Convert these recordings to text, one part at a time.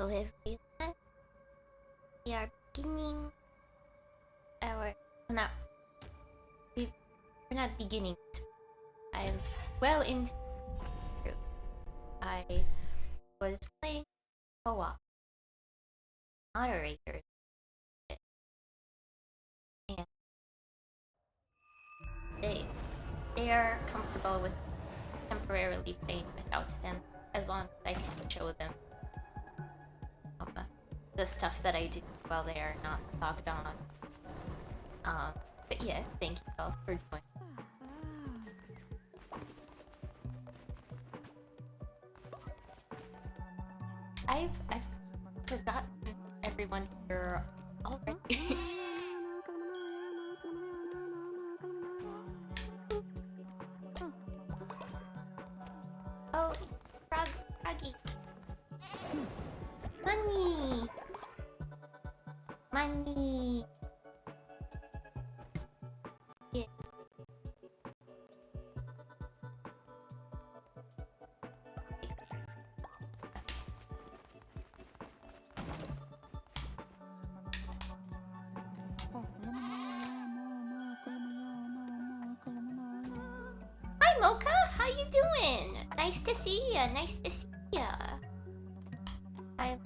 Hello everyone. We are beginning our not we're not beginning. I'm well into it. I was playing co-op moderators and they are comfortable with temporarily playing without them as long as I can show them the stuff that I do while they are not logged on. But yes, thank you all for joining. I've forgotten everyone here already. Oh, Froggy. Money! Money! Yeah. Hi Mocha, how you doing? Nice to see ya, nice to see ya. I'm,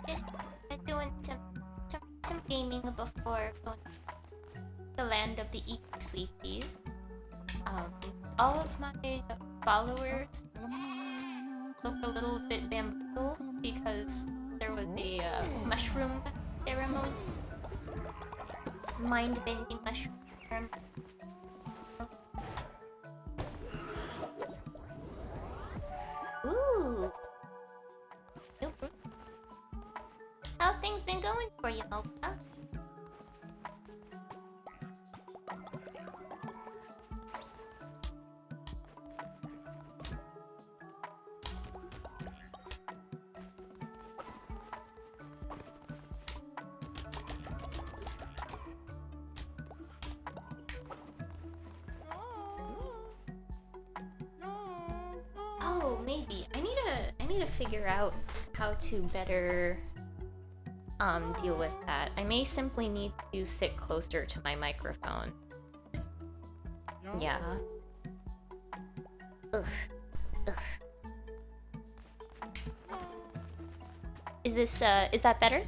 just doing some gaming before going to the land of the eating sleepies. All of my followers look a little bit bamboozled because there was a mushroom ceremony. Mind-bending mushroom ceremony. Ooh. How's things been going for you, Mocha? Oh, maybe. I need to figure out how to better deal with that. I may simply need to sit closer to my microphone. Yeah. Ugh. Is that better?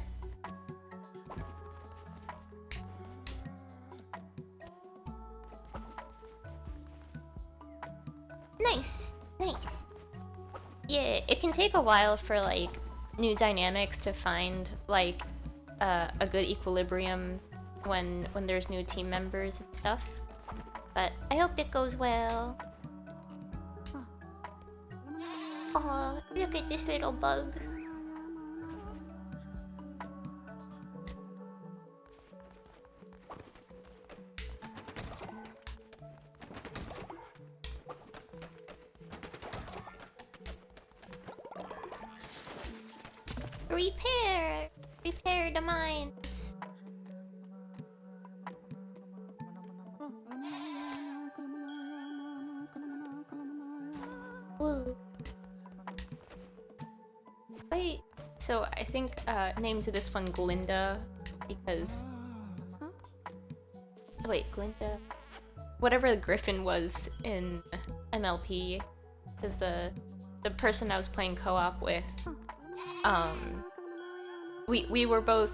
Nice. Yeah, it can take a while for like new dynamics to find like a good equilibrium when there's new team members and stuff. But I hope it goes well. Oh, look at this little bug. Repair the mines. Woo. Wait, so I think named this one Glinda because wait, Glinda, whatever the Griffin was in MLP, is the person I was playing co-op with. We were both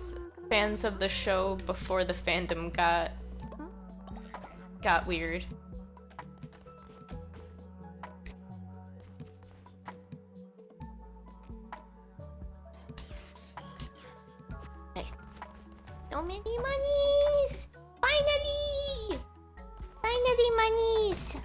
fans of the show before the fandom got weird. Nice. So many monies! Finally! Finally monies!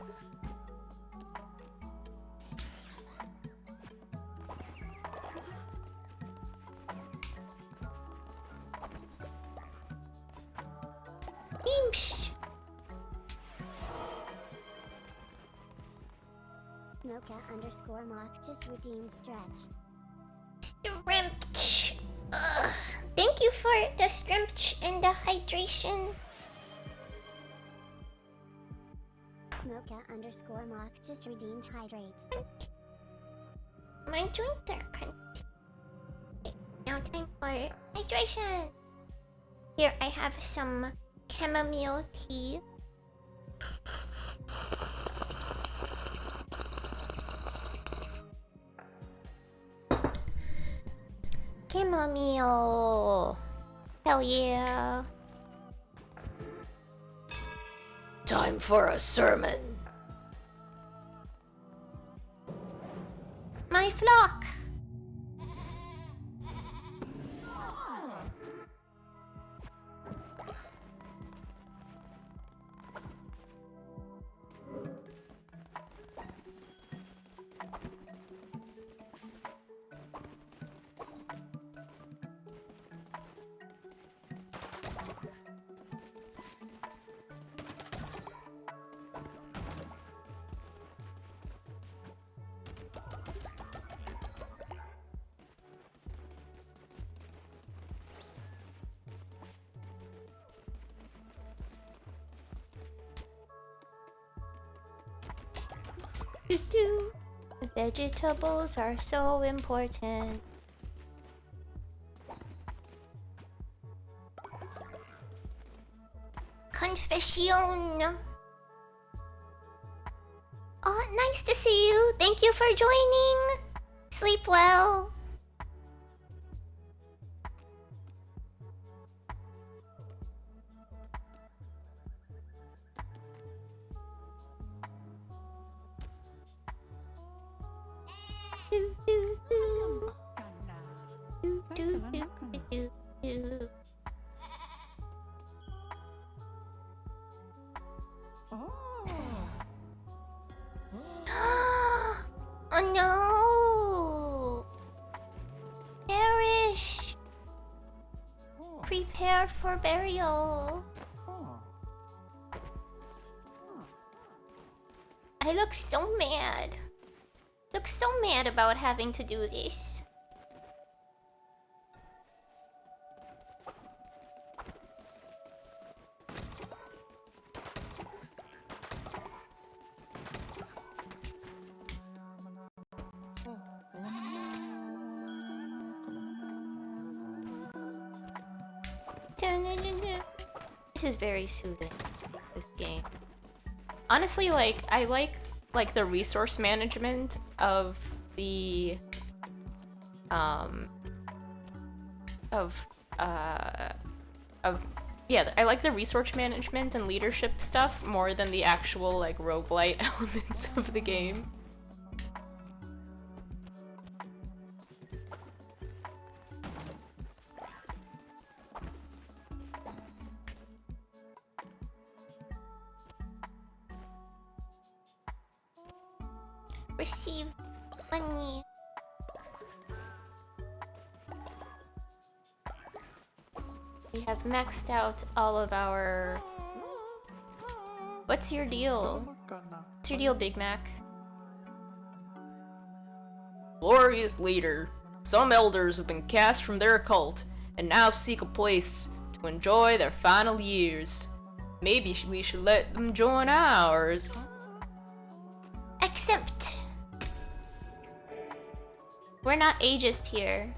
Imsh! Mocha_moth just redeemed stretch. Strimch! Ugh. Thank you for the strimch and the hydration. Mocha_moth just redeemed hydrate. My drinks are time for hydration. Here, I have some chamomile tea. Chamomile. Hell yeah. Time for a sermon. My flock. Vegetables are so important. Confession. Oh, nice to see you. Thank you for joining. Sleep well. Oh no! Perish! Prepare for burial. I look so mad. Look so mad about having to do this. This is very soothing, this game. Honestly, like, I like the resource management of the yeah, I like the resource management and leadership stuff more than the actual like roguelite elements of the game. Receive money. We have maxed out all of our... What's your deal? What's your deal, Big Mac? Glorious leader. Some elders have been cast from their cult and now seek a place to enjoy their final years. Maybe we should let them join ours. Accept. We're not ageist here.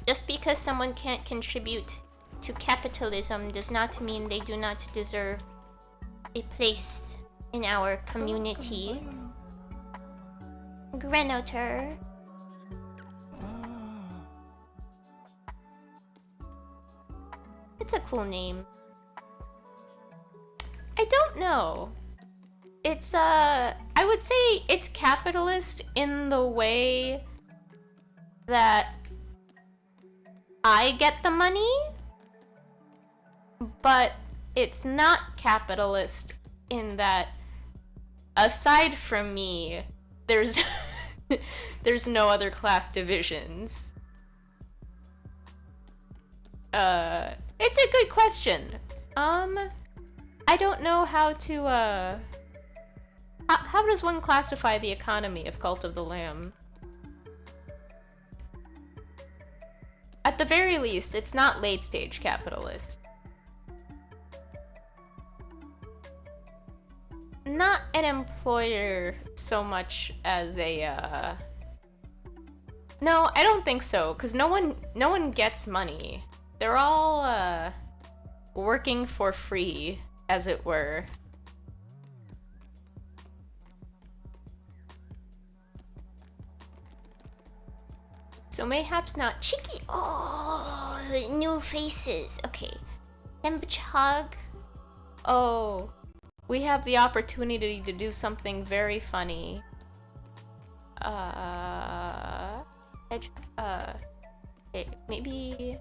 Just because someone can't contribute to capitalism does not mean they do not deserve a place in our community. Grenotar. It's a cool name. I don't know. It's I would say it's capitalist in the way that I get the money, but it's not capitalist in that aside from me, there's there's no other class divisions. It's a good question. I don't know how to how does one classify the economy of Cult of the Lamb? At the very least, it's not late-stage capitalist. Not an employer so much as a, No, I don't think so, because no one gets money. They're all working for free, as it were. So mayhaps not Chicky! Oh, new faces. Okay. Temperature hug. Oh, we have the opportunity to do something very funny. Maybe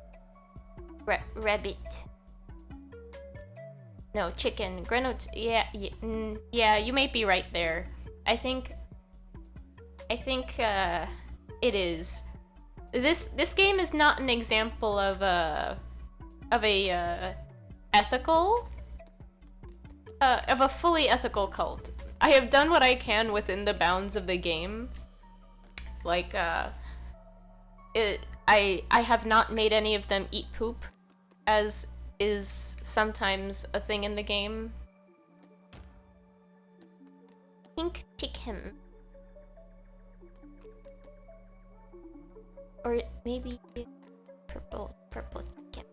rabbit. No, chicken. Grenade. Yeah, yeah, you may be right there. I think it is. This game is not an example of a ethical of a fully ethical cult. I have done what I can within the bounds of the game. Like I have not made any of them eat poop, as is sometimes a thing in the game. Pink chicken. Or maybe purple chicken.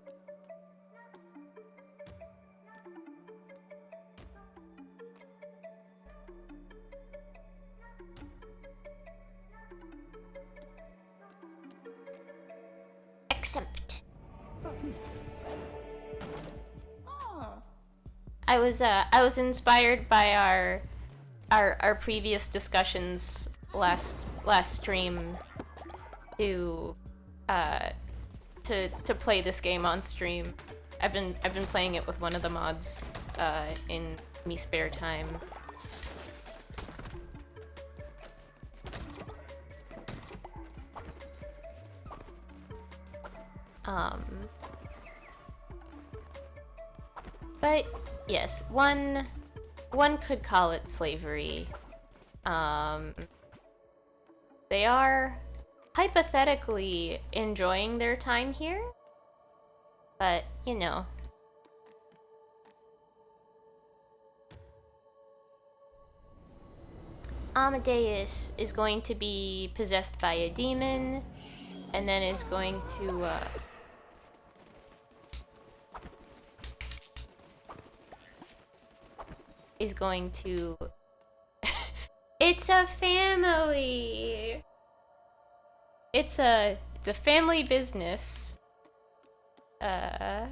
Accept. I was inspired by our previous discussions last stream to play this game on stream. I've been playing it with one of the mods in me spare time. But yes, one could call it slavery. They are hypothetically enjoying their time here, but you know. Amadeus is going to be possessed by a demon, and then is going to It's a family. It's a family business. But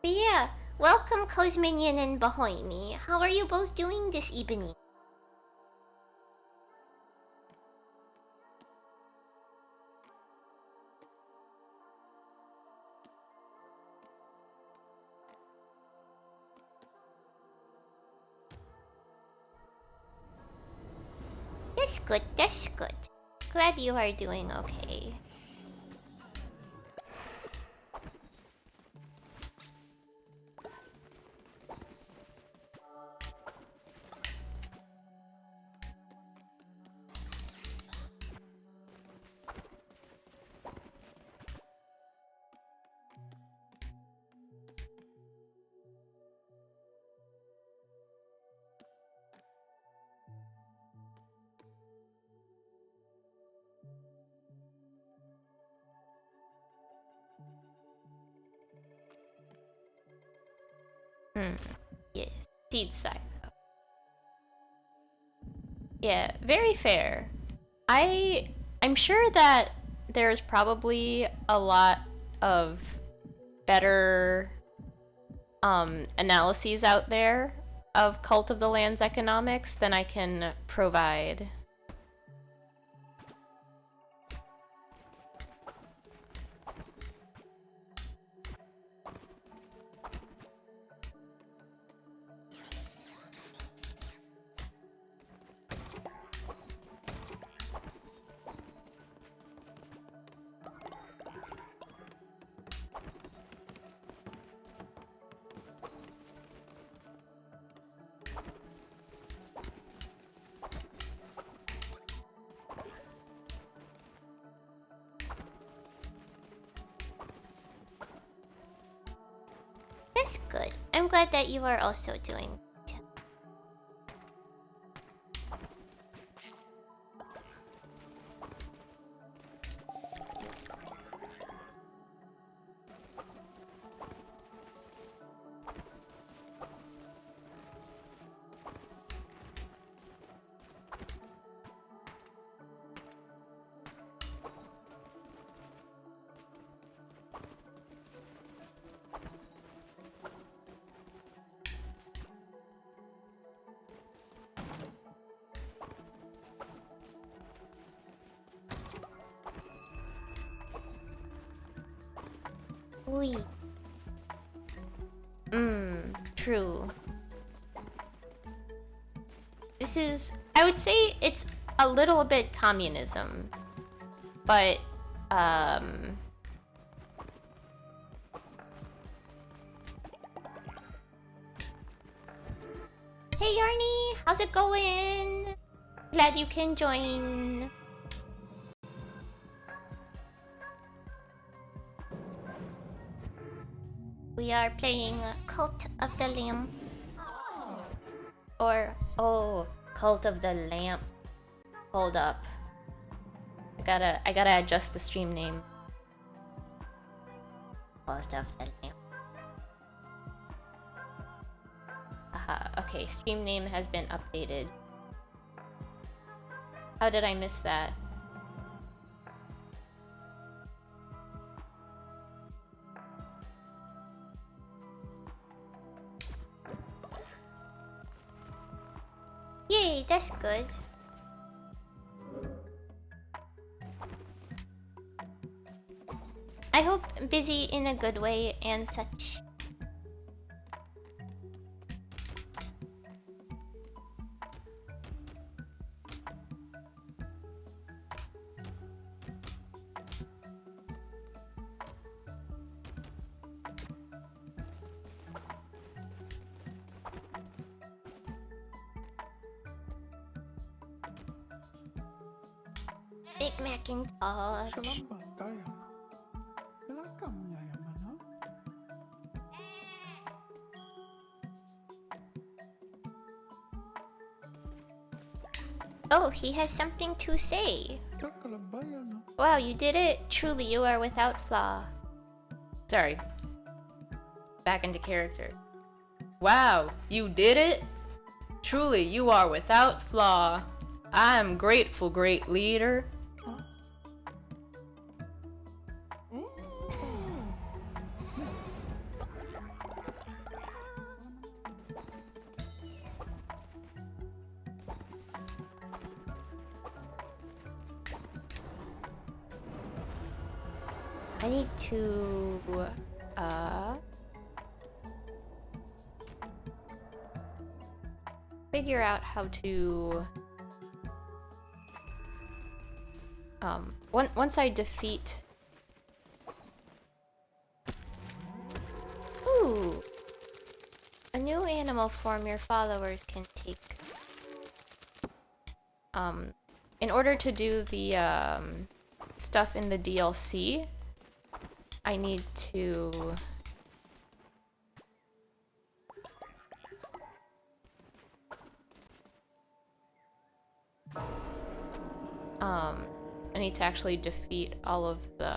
yeah, welcome Cosminion and Bahoimi. How are you both doing this evening? That's good, that's good. Glad you are doing okay. Yes, seed silo. Yeah, very fair. I'm sure that there's probably a lot of better analyses out there of Cult of the Land's economics than I can provide. That's good. I'm glad that you are also doing too. Oui. True. This is, I would say it's a little bit communism, but, Hey Yarny, how's it going? Glad you can join. We are playing Cult of the Lamp. Or, oh, Cult of the Lamp. Hold up. I gotta adjust the stream name. Cult of the Lamp. Aha, okay, stream name has been updated. How did I miss that? Yay, that's good. I hope busy in a good way and such. Big Macintosh. Oh, he has something to say. Wow, you did it. Truly, you are without flaw. Sorry. Back into character. Wow, you did it? Truly, you are without flaw. I am grateful, great leader. I need to, figure out how to, once I defeat... Ooh! A new animal form your followers can take. In order to do the, stuff in the DLC, I need to... I need to actually defeat all of the...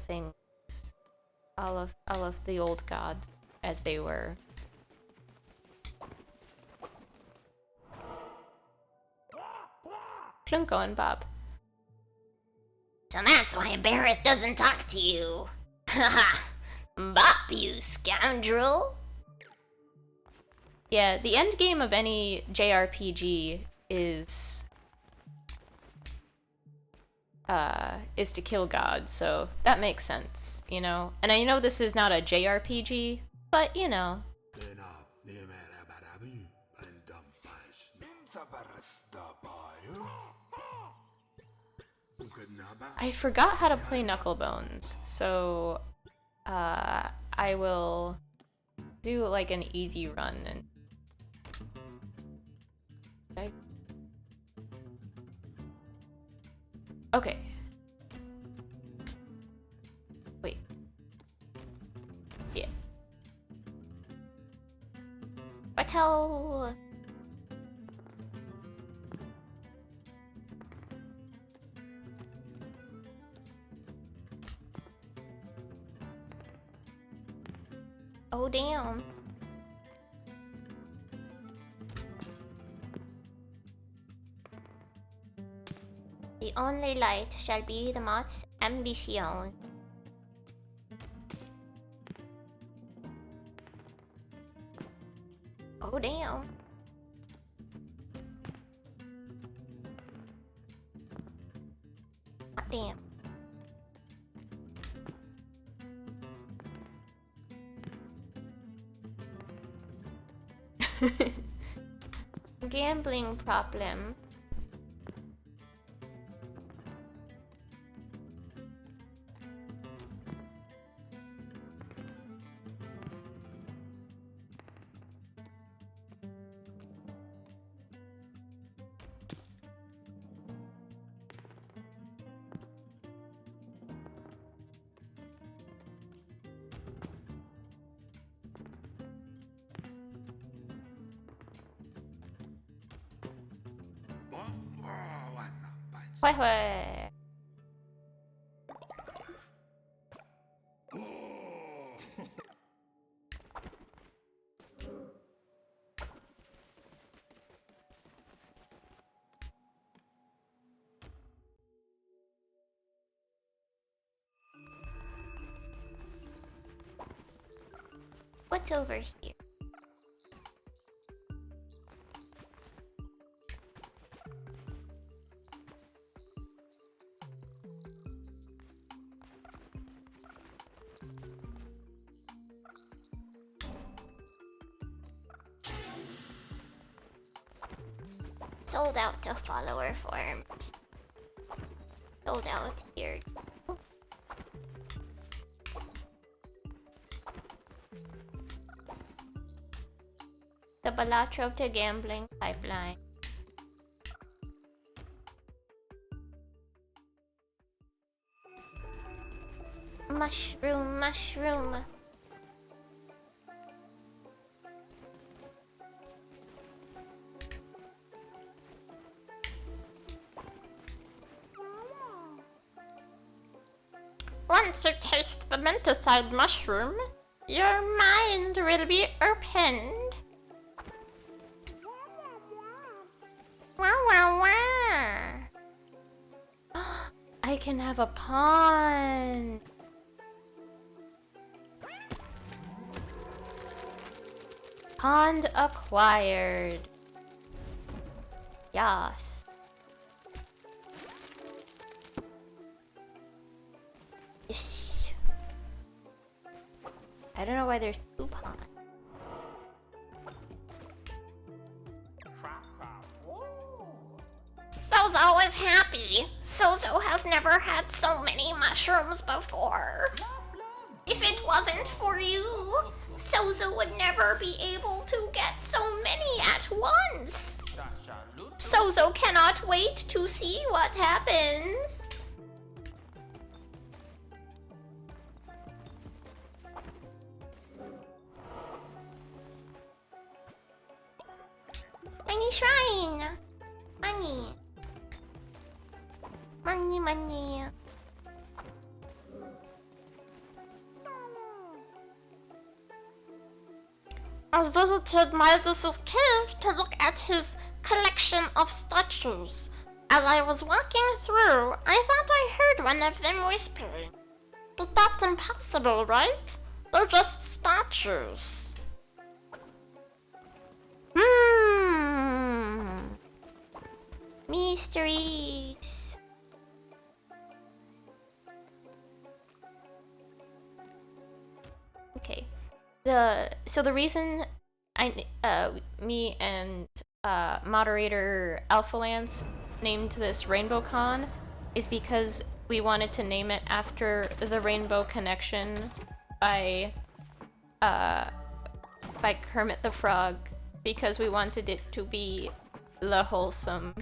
things. All of the old gods as they were. Klunko and Bob. So that's why Barrett doesn't talk to you. Haha. Bop, you scoundrel. Yeah, the end game of any JRPG is to kill God, so that makes sense, you know? And I know this is not a JRPG, but you know. I forgot how to play Knucklebones, so I will do like an easy run and okay. Naruto. Oh damn. The only light shall be the moth's ambition. Oh damn. Oh, damn. Gambling problem. Wait, wait. What's over here? Sold out to follower forms. Sold out here. The Balatro to gambling pipeline. Mushroom, mushroom. Once you taste the menticide mushroom, your mind will be opened. Wow, wow, wow. I can have a pond. Pond acquired. Yes. Yes. I don't know why there's two ponds. Sozo is happy. Sozo has never had so many mushrooms before. If it wasn't for you, Sozo would never be able to get so many at once. Sozo cannot wait to see what happens. Tiny shrine. Money. Money, money. I visited Midas's cave to look at his collection of statues. As I was walking through, I thought I heard one of them whispering. But that's impossible, right? They're just statues. Mysteries. Okay. So the reason me and moderator Alpha Lance named this Rainbow Con is because we wanted to name it after the Rainbow Connection by Kermit the Frog, because we wanted it to be the wholesome.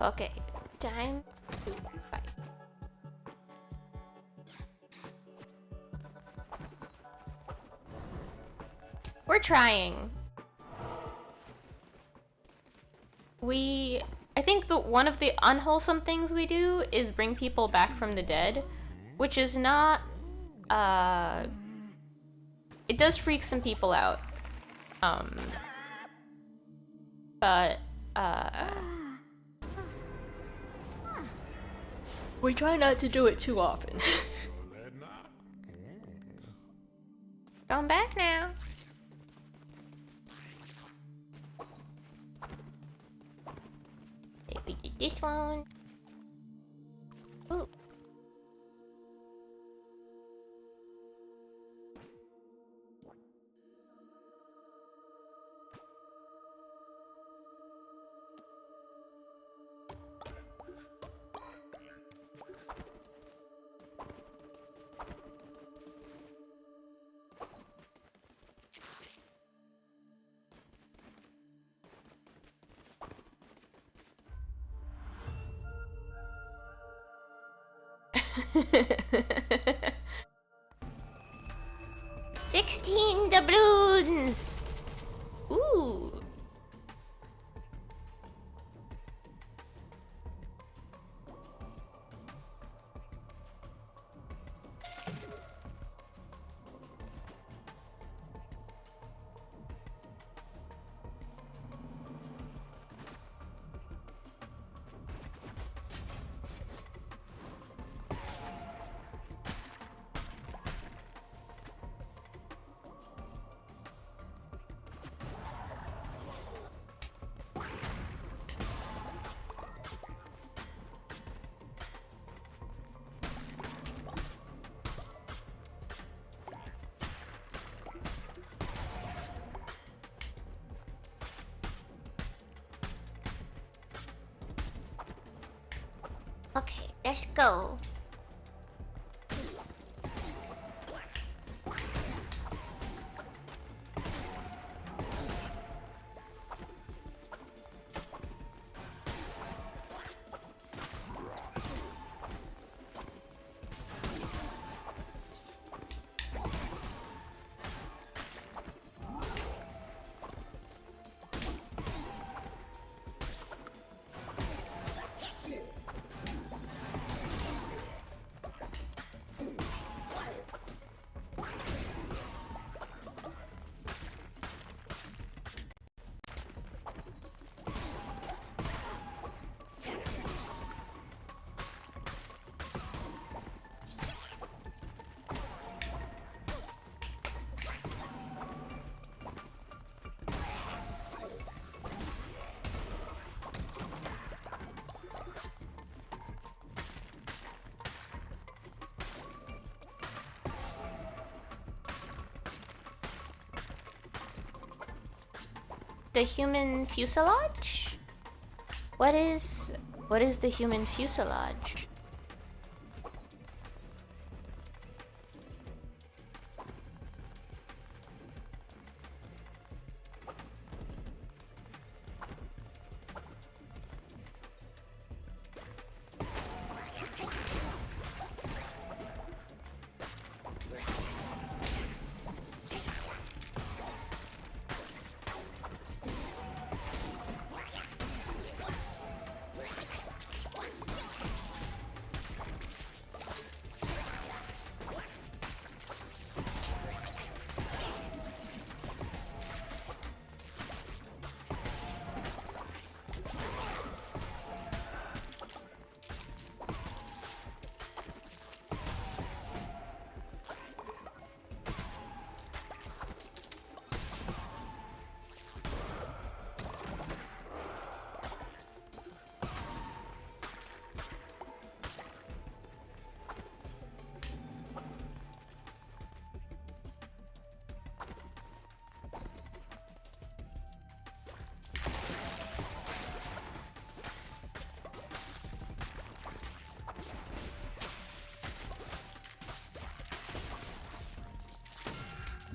Okay, time to fight. We're trying. I think one of the unwholesome things we do is bring people back from the dead, which is not, it does freak some people out. But, we try not to do it too often. Going back now. Okay, we did this one. Ooh. $16 doubloons! Ooh. Okay, let's go. The human fuselage? What is the human fuselage?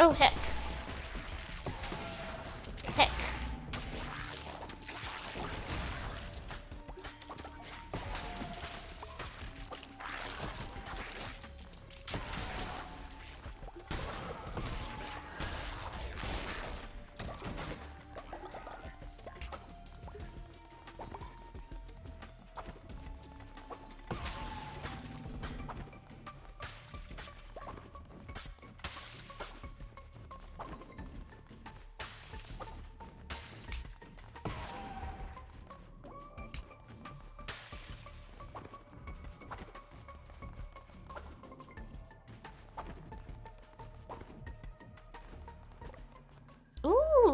Oh, heck. Heck.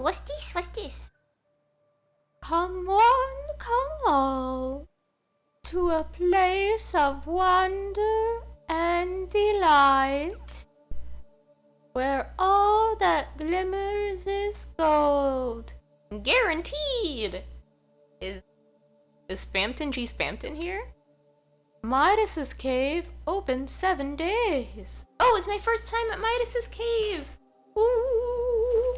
what's this? What's this? Come on, come all, to a place of wonder and delight, where all that glimmers is gold. Guaranteed! Is Spamton G. Spamton here? Midas's Cave, open 7 days. Oh, it's my first time at Midas's Cave! Ooh!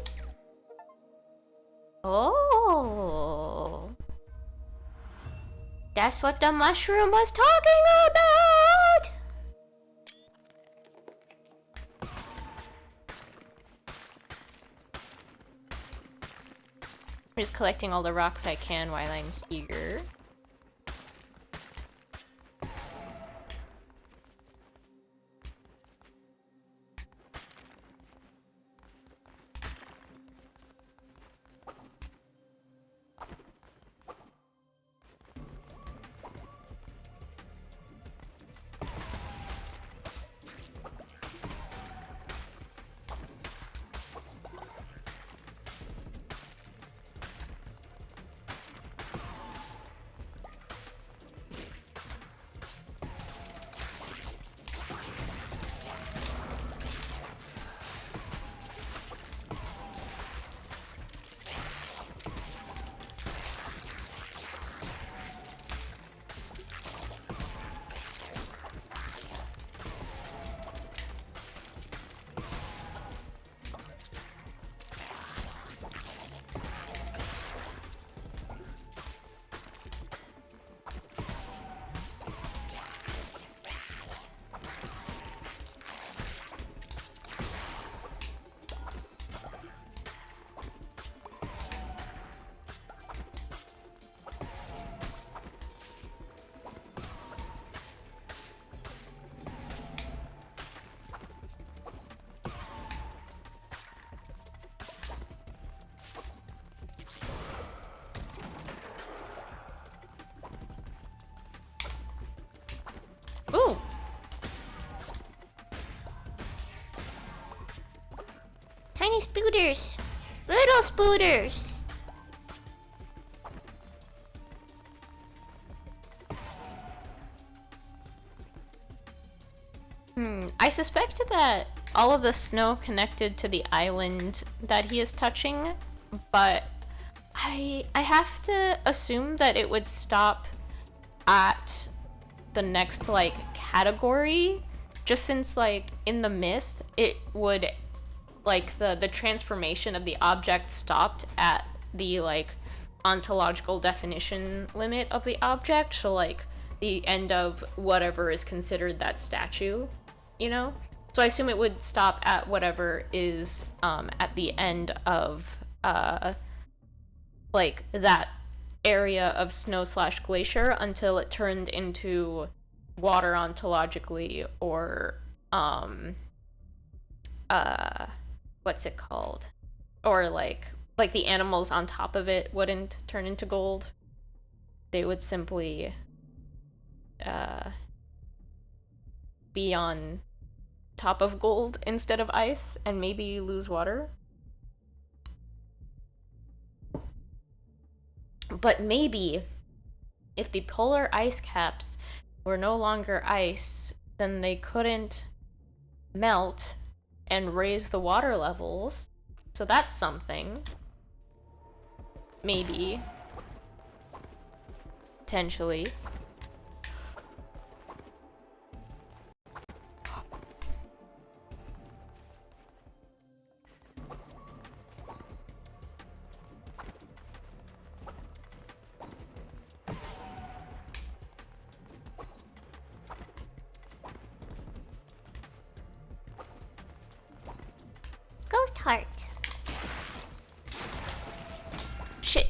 Oh! That's what the mushroom was talking about! I'm just collecting all the rocks I can while I'm here. Ooh! Tiny spooters. Little spooters. I suspect that all of the snow connected to the island that he is touching, but I have to assume that it would stop at the next, like, category, just since, like, in the myth, it would, like, the transformation of the object stopped at the, like, ontological definition limit of the object, so, like, the end of whatever is considered that statue, you know? So I assume it would stop at whatever is, at the end of, like, that area of snow/glacier until it turned into water ontologically, or what's it called, or like the animals on top of it wouldn't turn into gold. They would simply be on top of gold instead of ice and maybe lose water. But maybe if the polar ice caps were no longer ice, then they couldn't melt and raise the water levels. So that's something. Maybe. Potentially. Ghost heart. Shit.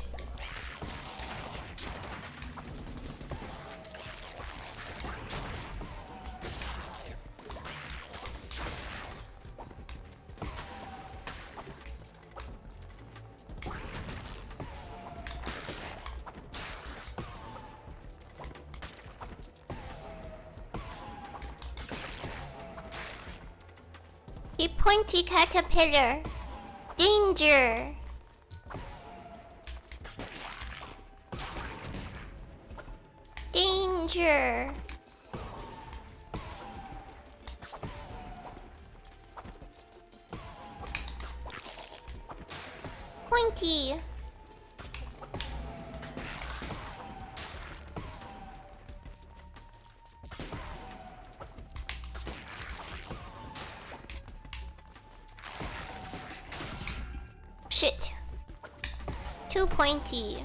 A pointy caterpillar. Danger. danger. Pointy. Shit. Too pointy.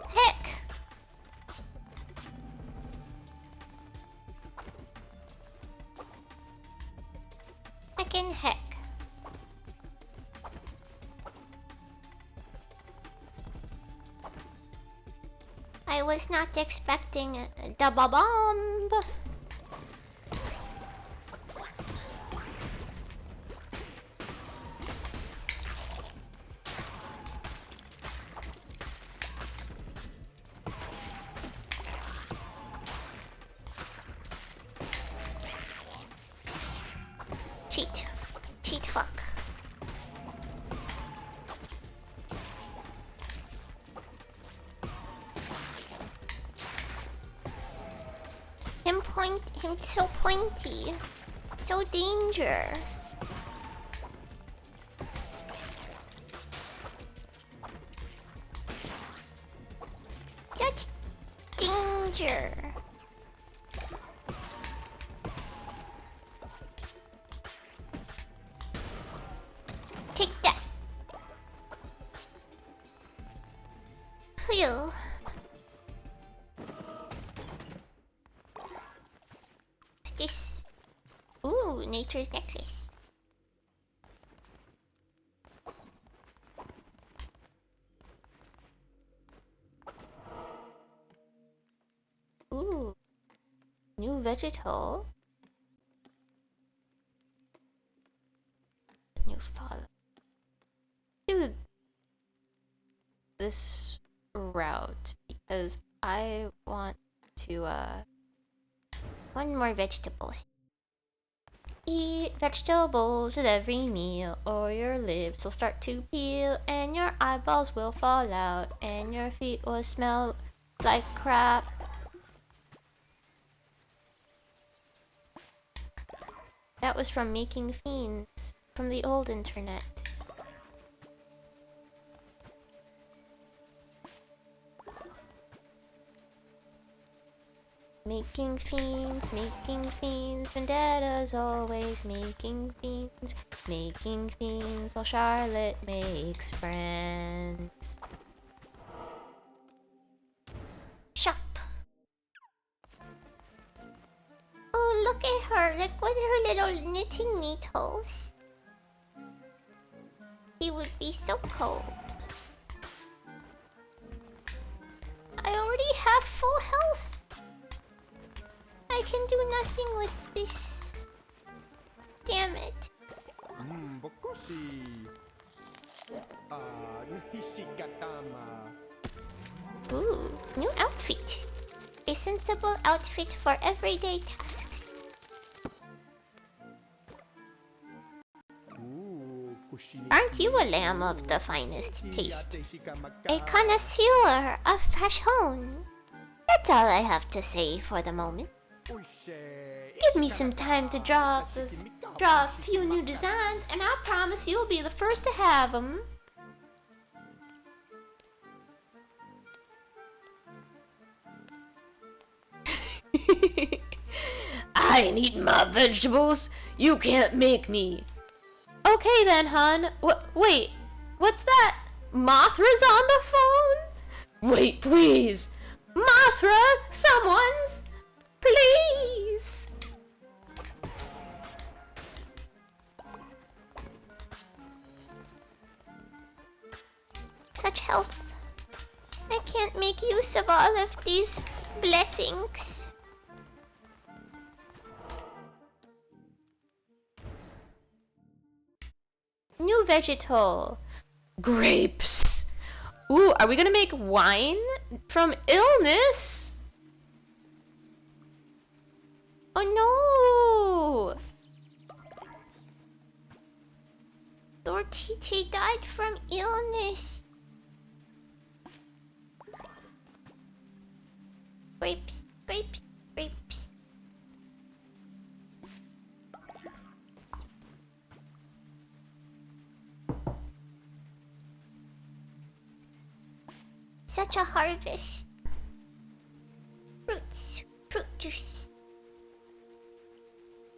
Heck. Heckin' heck. I was not expecting a double bomb. Cheat. Cheat fuck. Him so pointy. So danger. Such danger. Take that. Phew. What's this? Ooh, nature's necklace. Ooh. New vegetal. New follow. Do this route because I want to one more vegetables. Eat vegetables at every meal or your lips will start to peel and your eyeballs will fall out and your feet will smell like crap. That was from Making Fiends from the old internet. Making fiends, Vendetta's always making fiends while Charlotte makes friends. Shop. Oh, look at her, look with her little knitting needles. He would be so cold. I already have full health. I can do nothing with this. Damn it. Ooh, new outfit. A sensible outfit for everyday tasks. Aren't you a lamb of the finest taste? A connoisseur of fashion. That's all I have to say for the moment. Give me some time to draw a few new designs, and I promise you'll be the first to have them. I ain't eating my vegetables. You can't make me. Okay then, hon. Wait, what's that? Mothra's on the phone? Wait, please. Mothra, someone's... Please! Such health. I can't make use of all of these blessings. New vegetal. Grapes. Ooh, are we gonna make wine from illness? Oh no! Lord Tite died from illness. Grapes, grapes, grapes. Such a harvest. Fruits, fruit juice.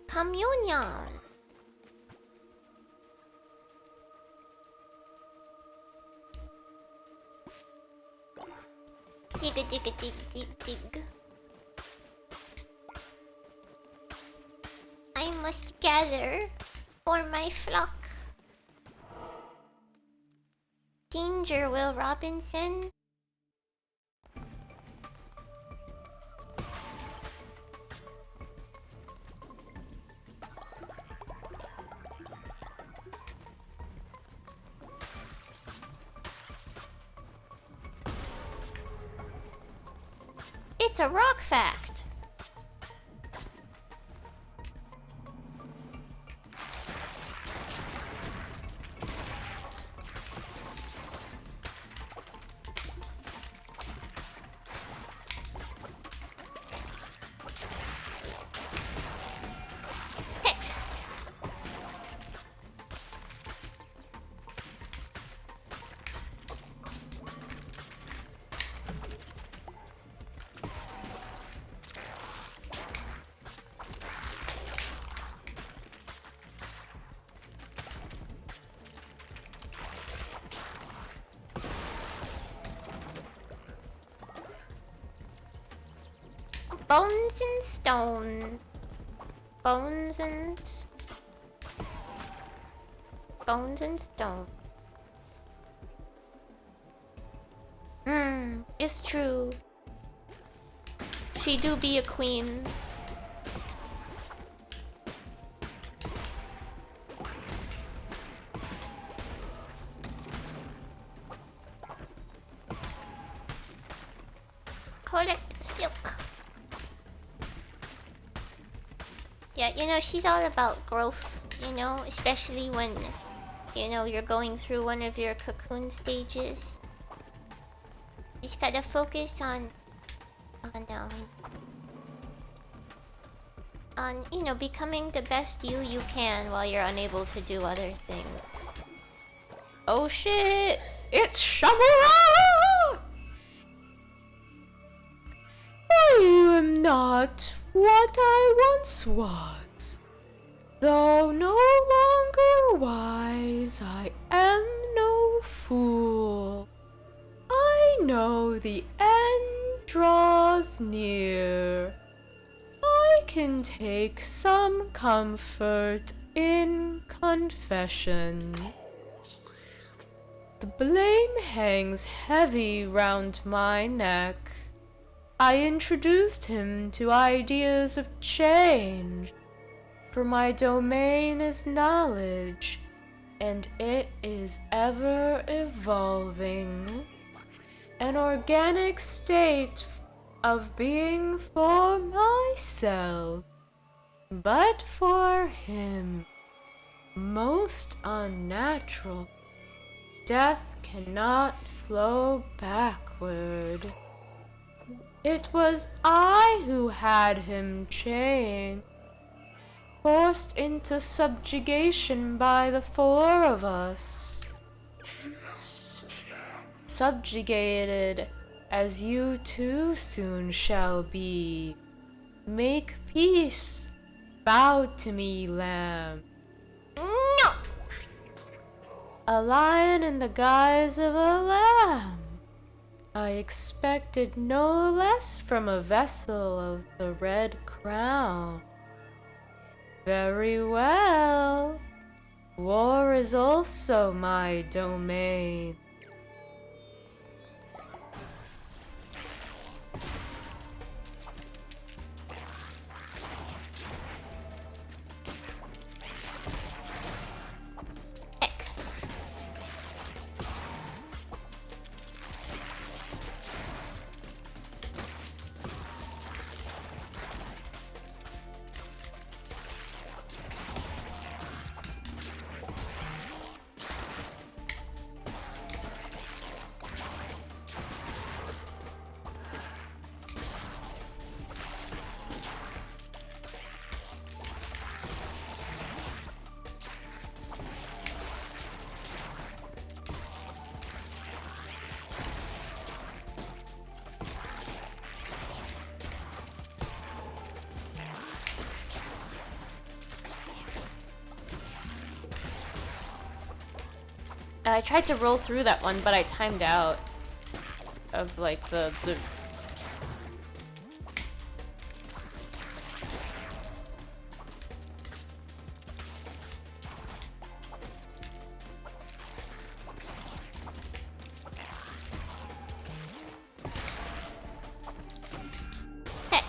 Communion. Dig, dig, dig, dig, dig. I must gather for my flock. Danger, Will Robinson. It's a rock fact. Heck. Bones and stone. Bones and bones and stone. It's true. She do be a queen. Collect silk. Yeah, you know, she's all about growth, you know, especially when, you know, you're going through one of your cocoon stages. You just gotta focus on, you know, becoming the best you can while you're unable to do other things. Oh shit! It's Shamura! I am not what I once was. Though no longer wise, I am no fool. I know the end draws near. I can take some comfort in confession. The blame hangs heavy round my neck. I introduced him to ideas of change, for my domain is knowledge, and it is ever evolving. An organic state of being for myself, but for him, most unnatural. Death cannot flow backward. It was I who had him chained, forced into subjugation by the four of us. Subjugated as you too soon shall be. Make peace. Bow to me, lamb. No! A lion in the guise of a lamb. I expected no less from a vessel of the Red Crown. Very well. War is also my domain. I tried to roll through that one, but I timed out of like the Heck.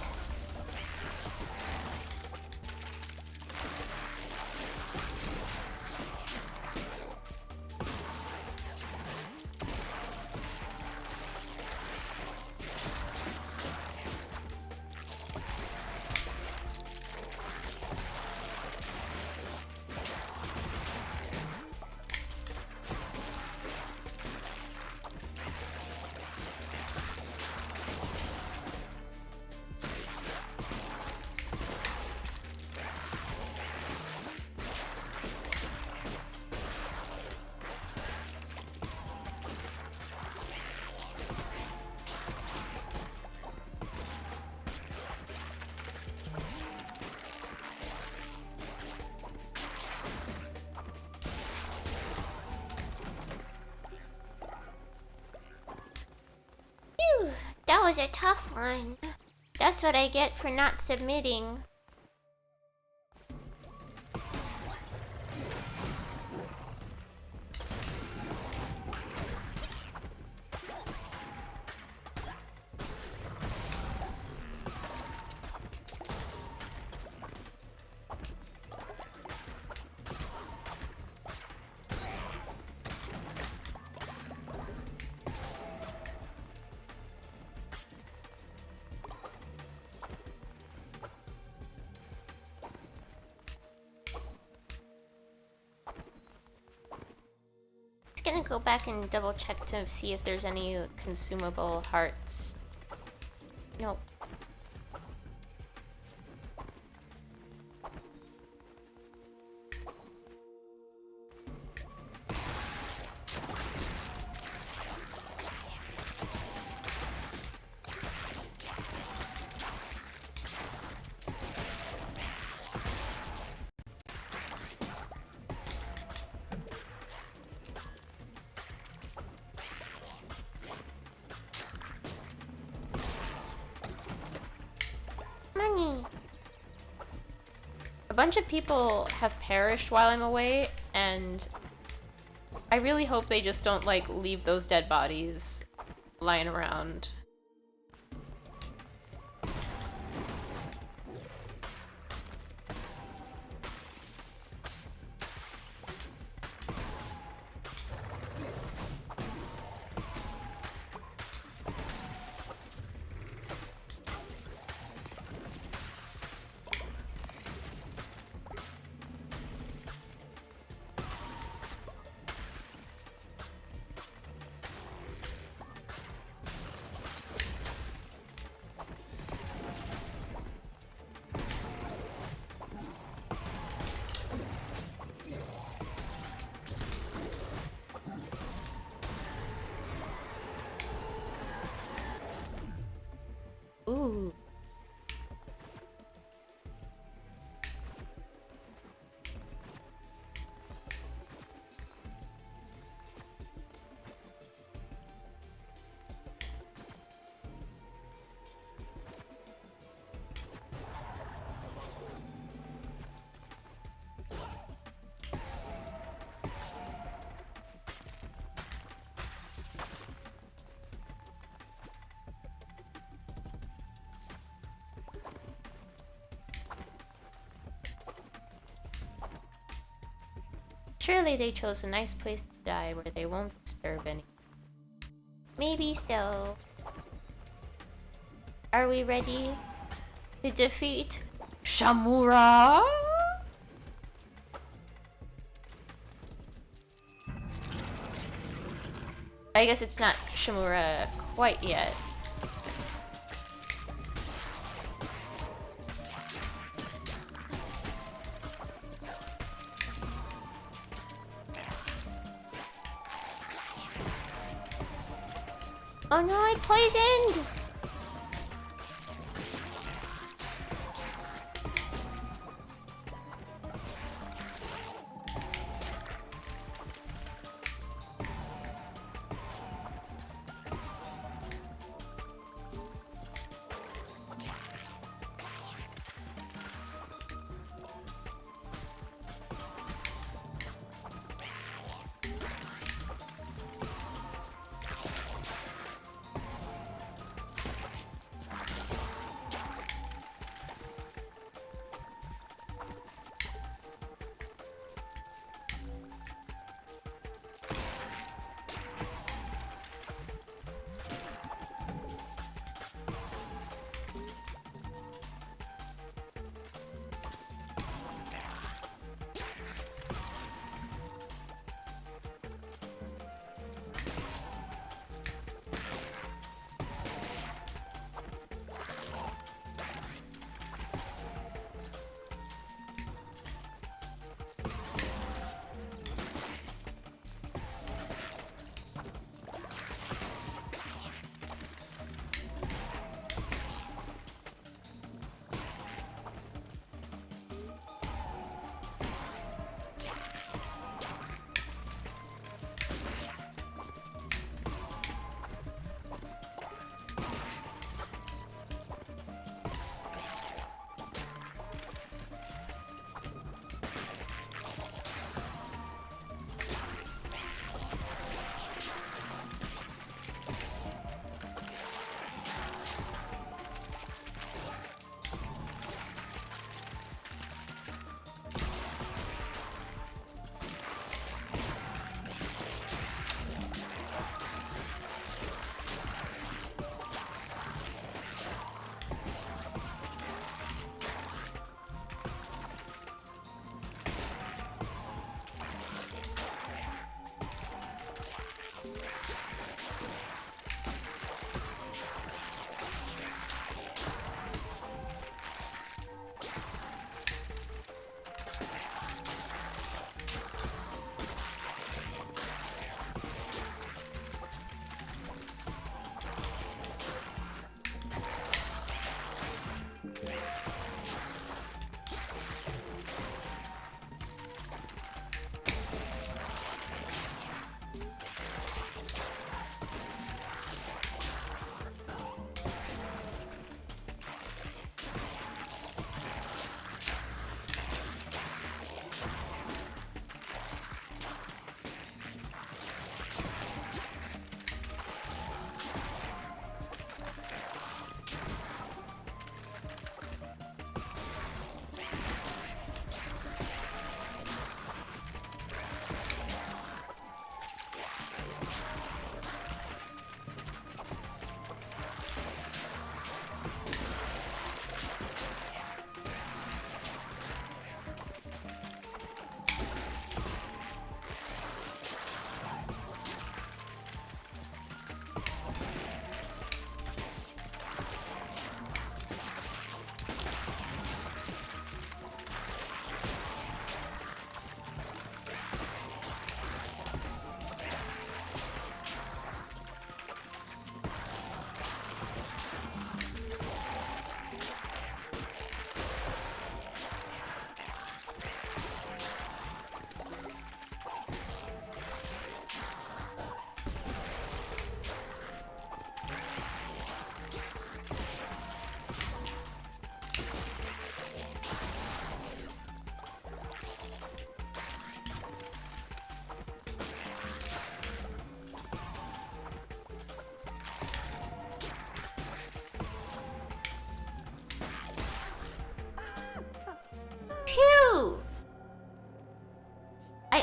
Phew, that was a tough one. That's what I get for not submitting. Gonna go back and double check to see if there's any consumable hearts. Nope. Money. a bunch of people have perished while I'm away, and I really hope they just don't like leave those dead bodies lying around. Ooh. Surely they chose a nice place to die where they won't disturb any. Maybe so. Are we ready to defeat Shamura? I guess it's not Shamura quite yet. Oh no, I poisoned!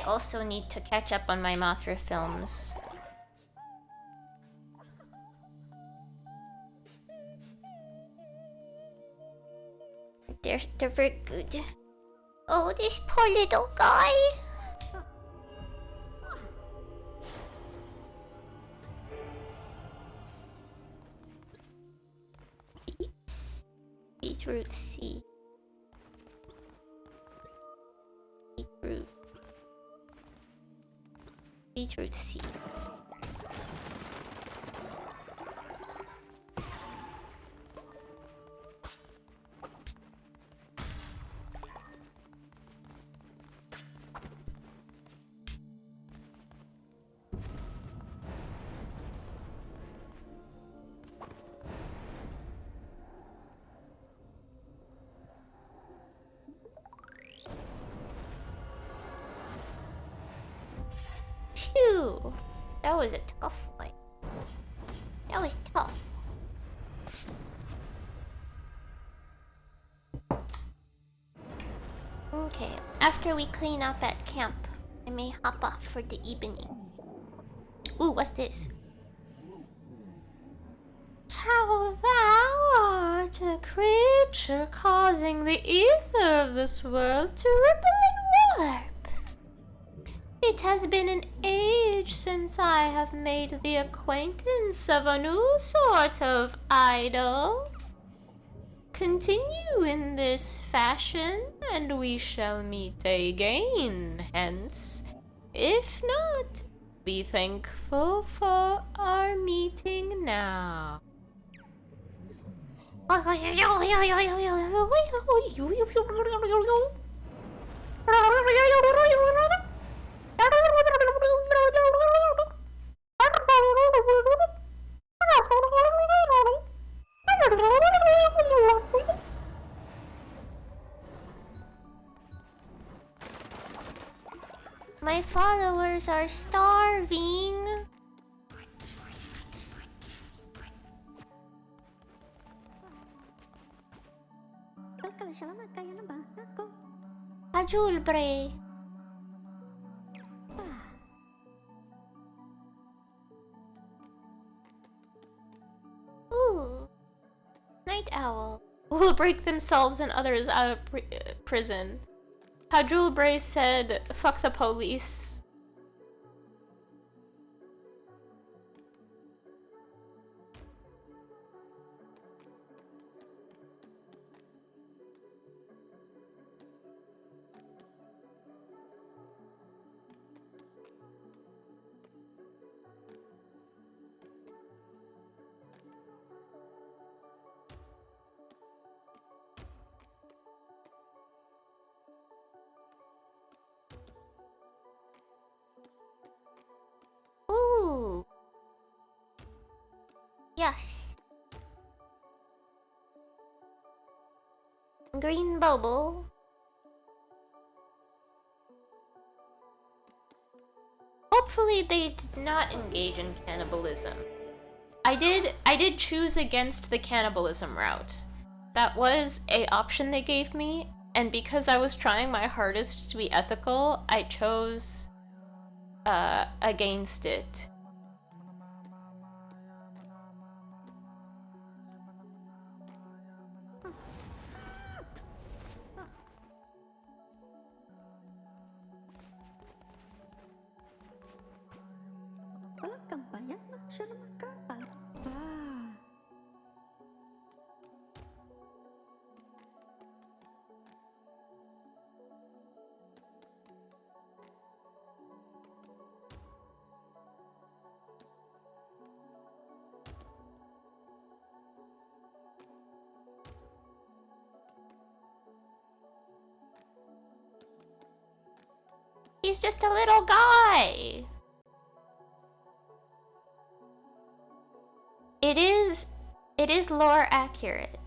also need to catch up on my Mothra films. They're very good. Oh, this poor little guy. Beets. Beetroot seed. Beetroot. Beetroot seeds. Phew. That was a tough one. That was tough. Okay, after we clean up at camp, I may hop off for the evening. Ooh, what's this? So thou art a creature causing the ether of this world to ripple and warp. It has been an age since I have made the acquaintance of a new sort of idol. Continue in this fashion, and we shall meet again. Hence, if not, be thankful for our meeting now. My followers are starving. Ajul, bre. Ooh. Night owl. Will break themselves and others out of prison. Hadrul Bray said, fuck the police. Ooh. Yes. Green bubble. Hopefully they did not engage in cannibalism. I did choose against the cannibalism route. That was a option they gave me, and because I was trying my hardest to be ethical, I chose against it. He's just a little guy. It is lore accurate,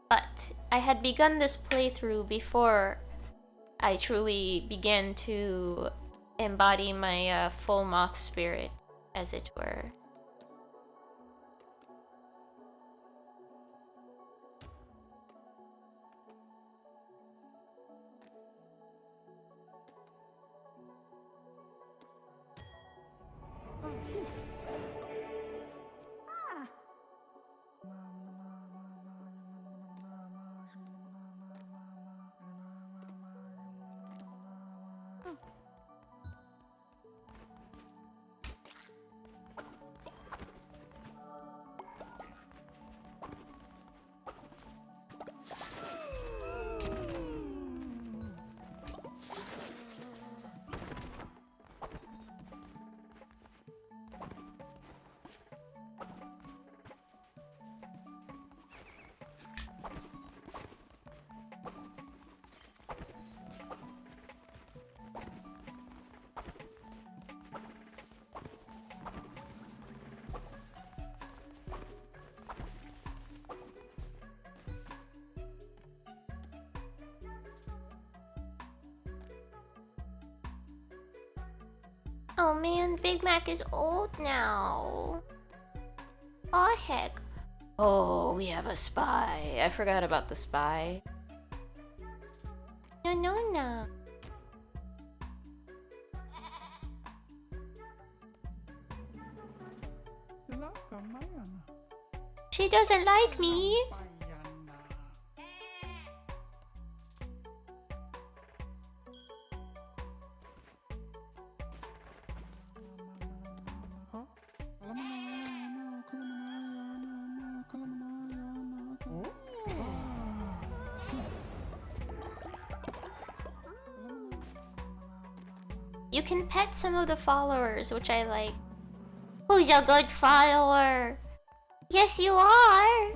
but I had begun this playthrough before I truly began to embody my full moth spirit, as it were. Oh man, Big Mac is old now. Oh heck. Oh, we have a spy. I forgot about the spy. No. She doesn't like me. You can pet some of the followers, which I like. Who's a good follower? Yes, you are.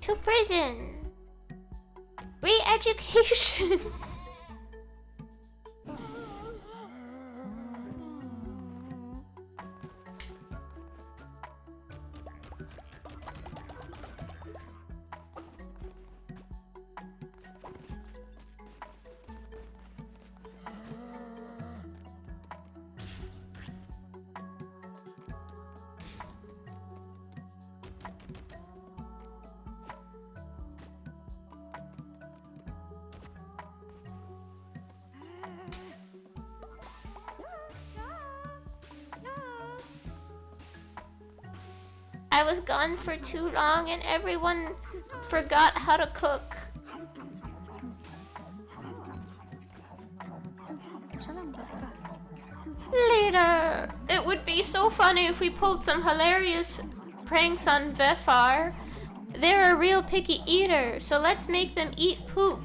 To prison. Re-education. I was gone for too long and everyone forgot how to cook. Later, it would be so funny if we pulled some hilarious pranks on Vefar. They're a real picky eater, so let's make them eat poop.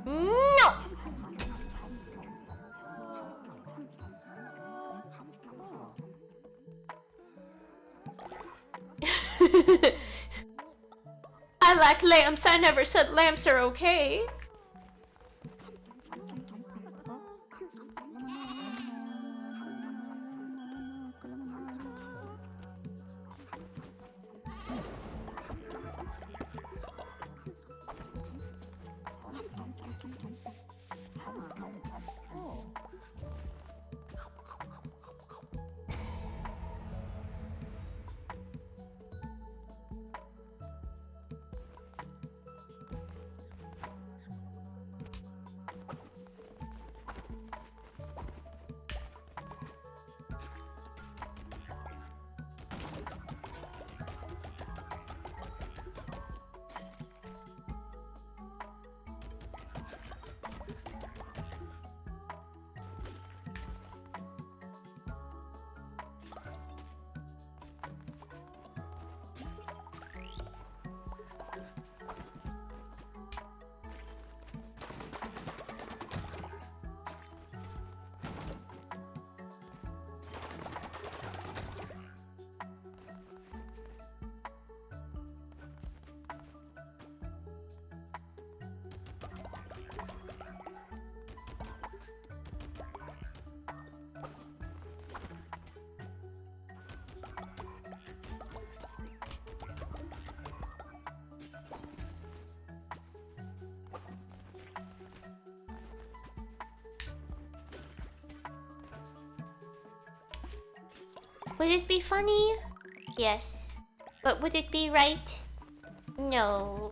No! I like lamps. I never said lamps are okay. Would it be funny? Yes. But would it be right? No.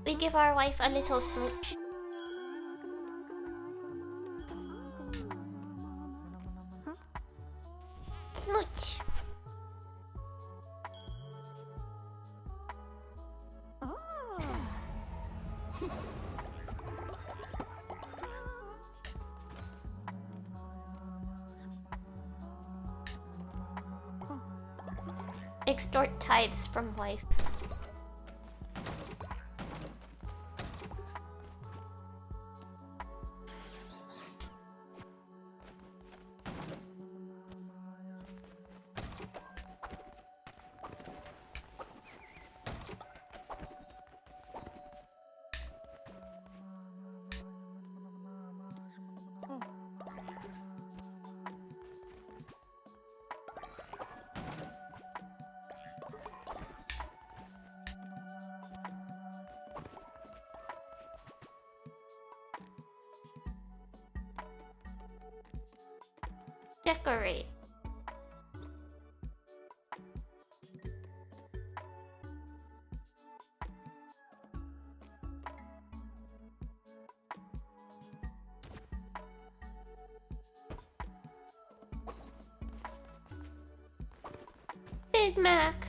We give our wife a little smooch. Smooch. Extort tithes from wife. Decorate. Big Mac.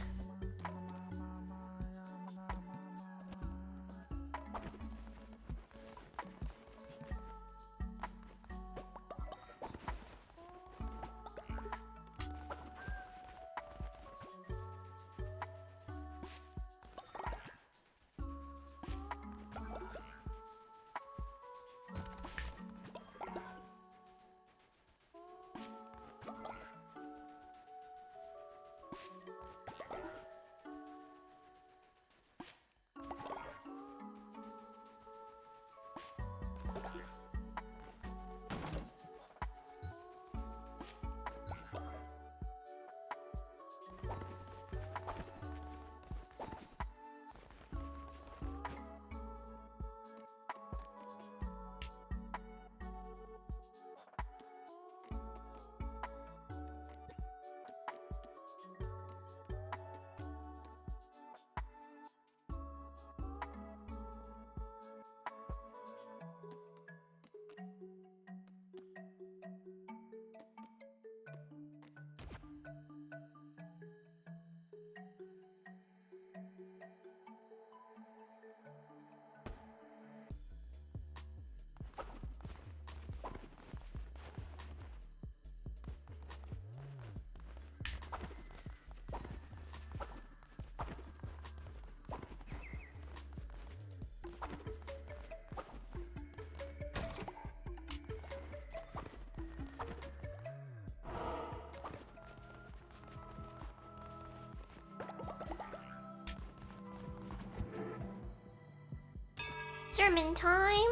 Sermon time.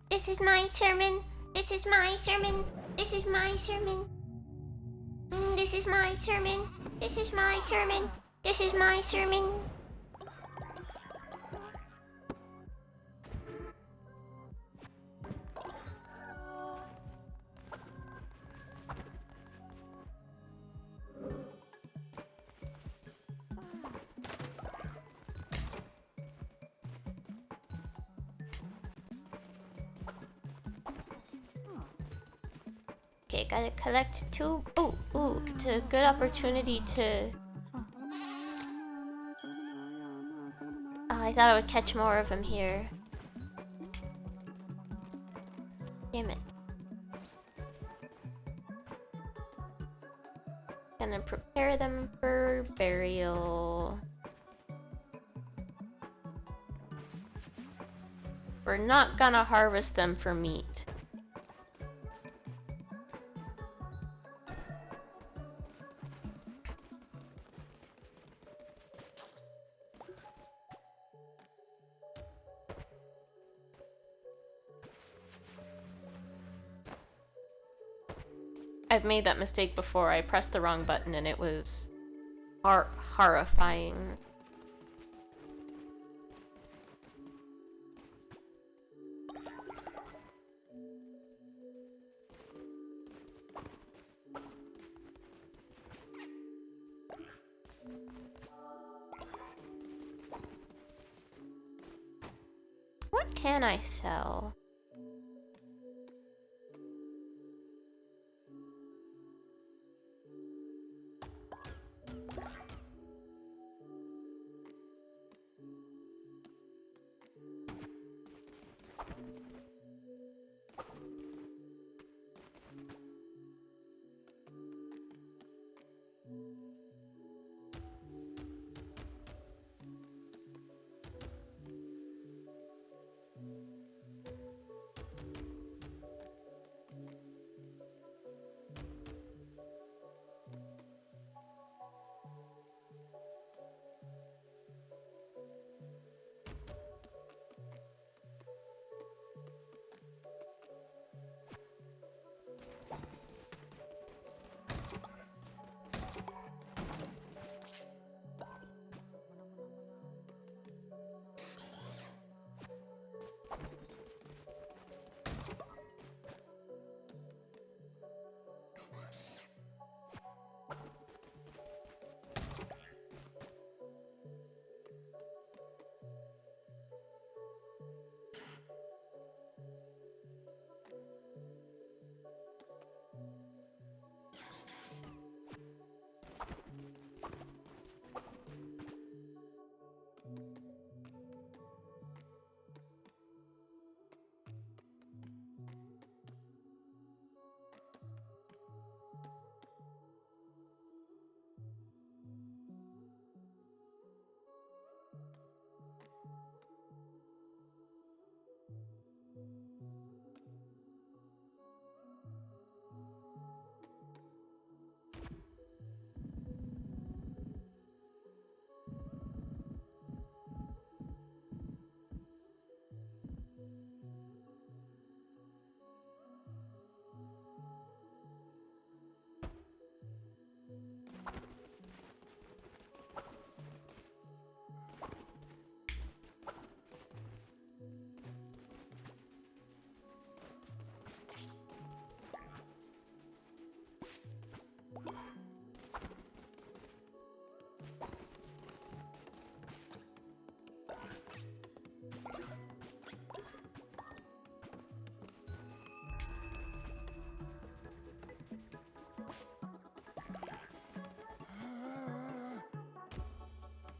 This is my sermon. This is my sermon. This is my sermon. This is my sermon. This is my sermon. This is my sermon. Okay, gotta collect 2. Ooh, it's a good opportunity to... Oh, I thought I would catch more of them here. Damn it. Gonna prepare them for burial. We're not gonna harvest them for meat. I've made that mistake before. I pressed the wrong button and it was horrifying. What can I sell?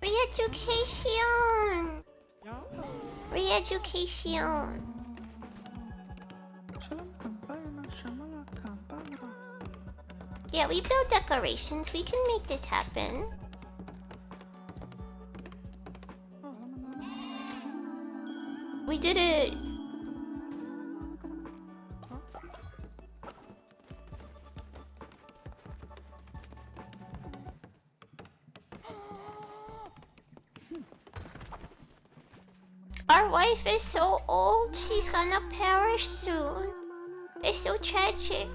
Re-education! Re-education! Yeah, we build decorations. We can make this happen. We did it! Our wife is so old, she's gonna perish soon. It's so tragic.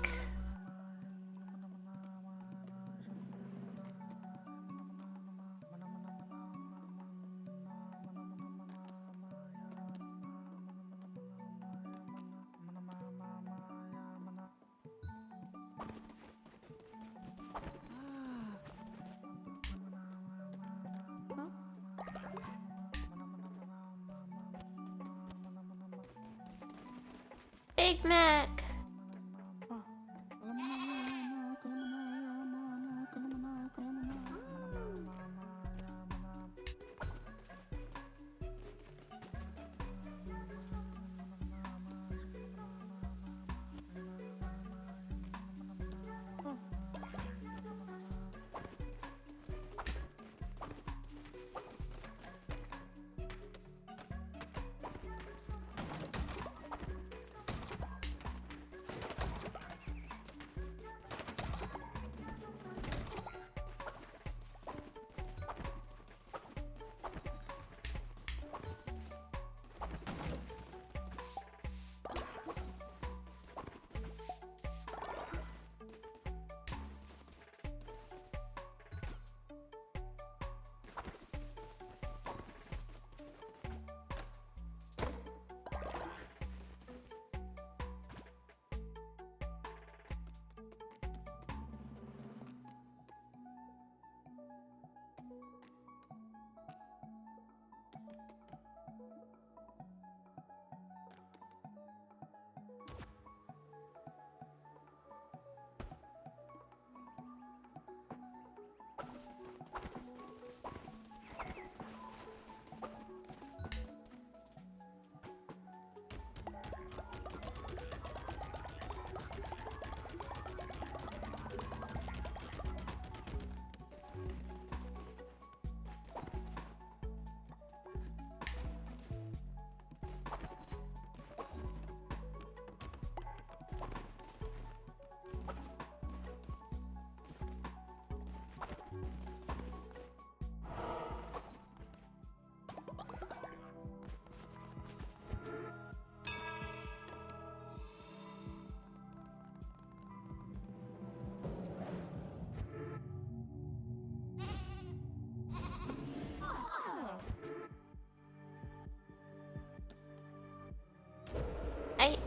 Big Mac.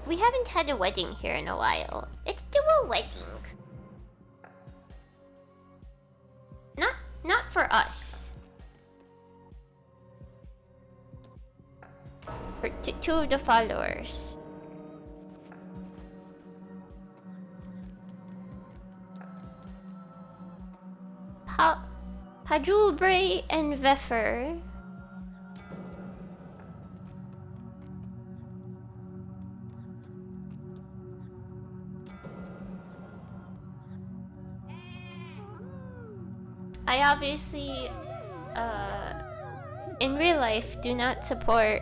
We haven't had a wedding here in a while. Let's do a wedding. Not for us. For two of the followers. Hadrulbray and Vefer. I obviously, in real life, do not support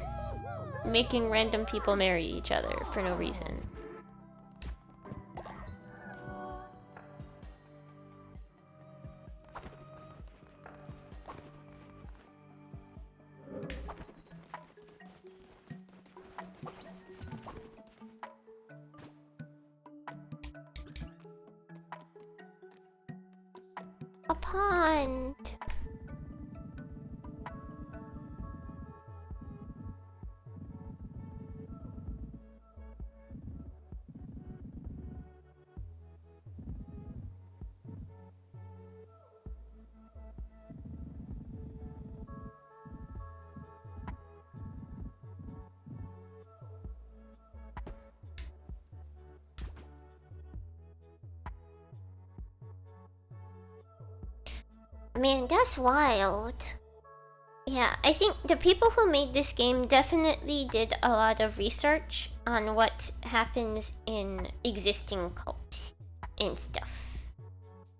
making random people marry each other for no reason. A pond. Man, that's wild. Yeah, I think the people who made this game definitely did a lot of research on what happens in existing cults and stuff.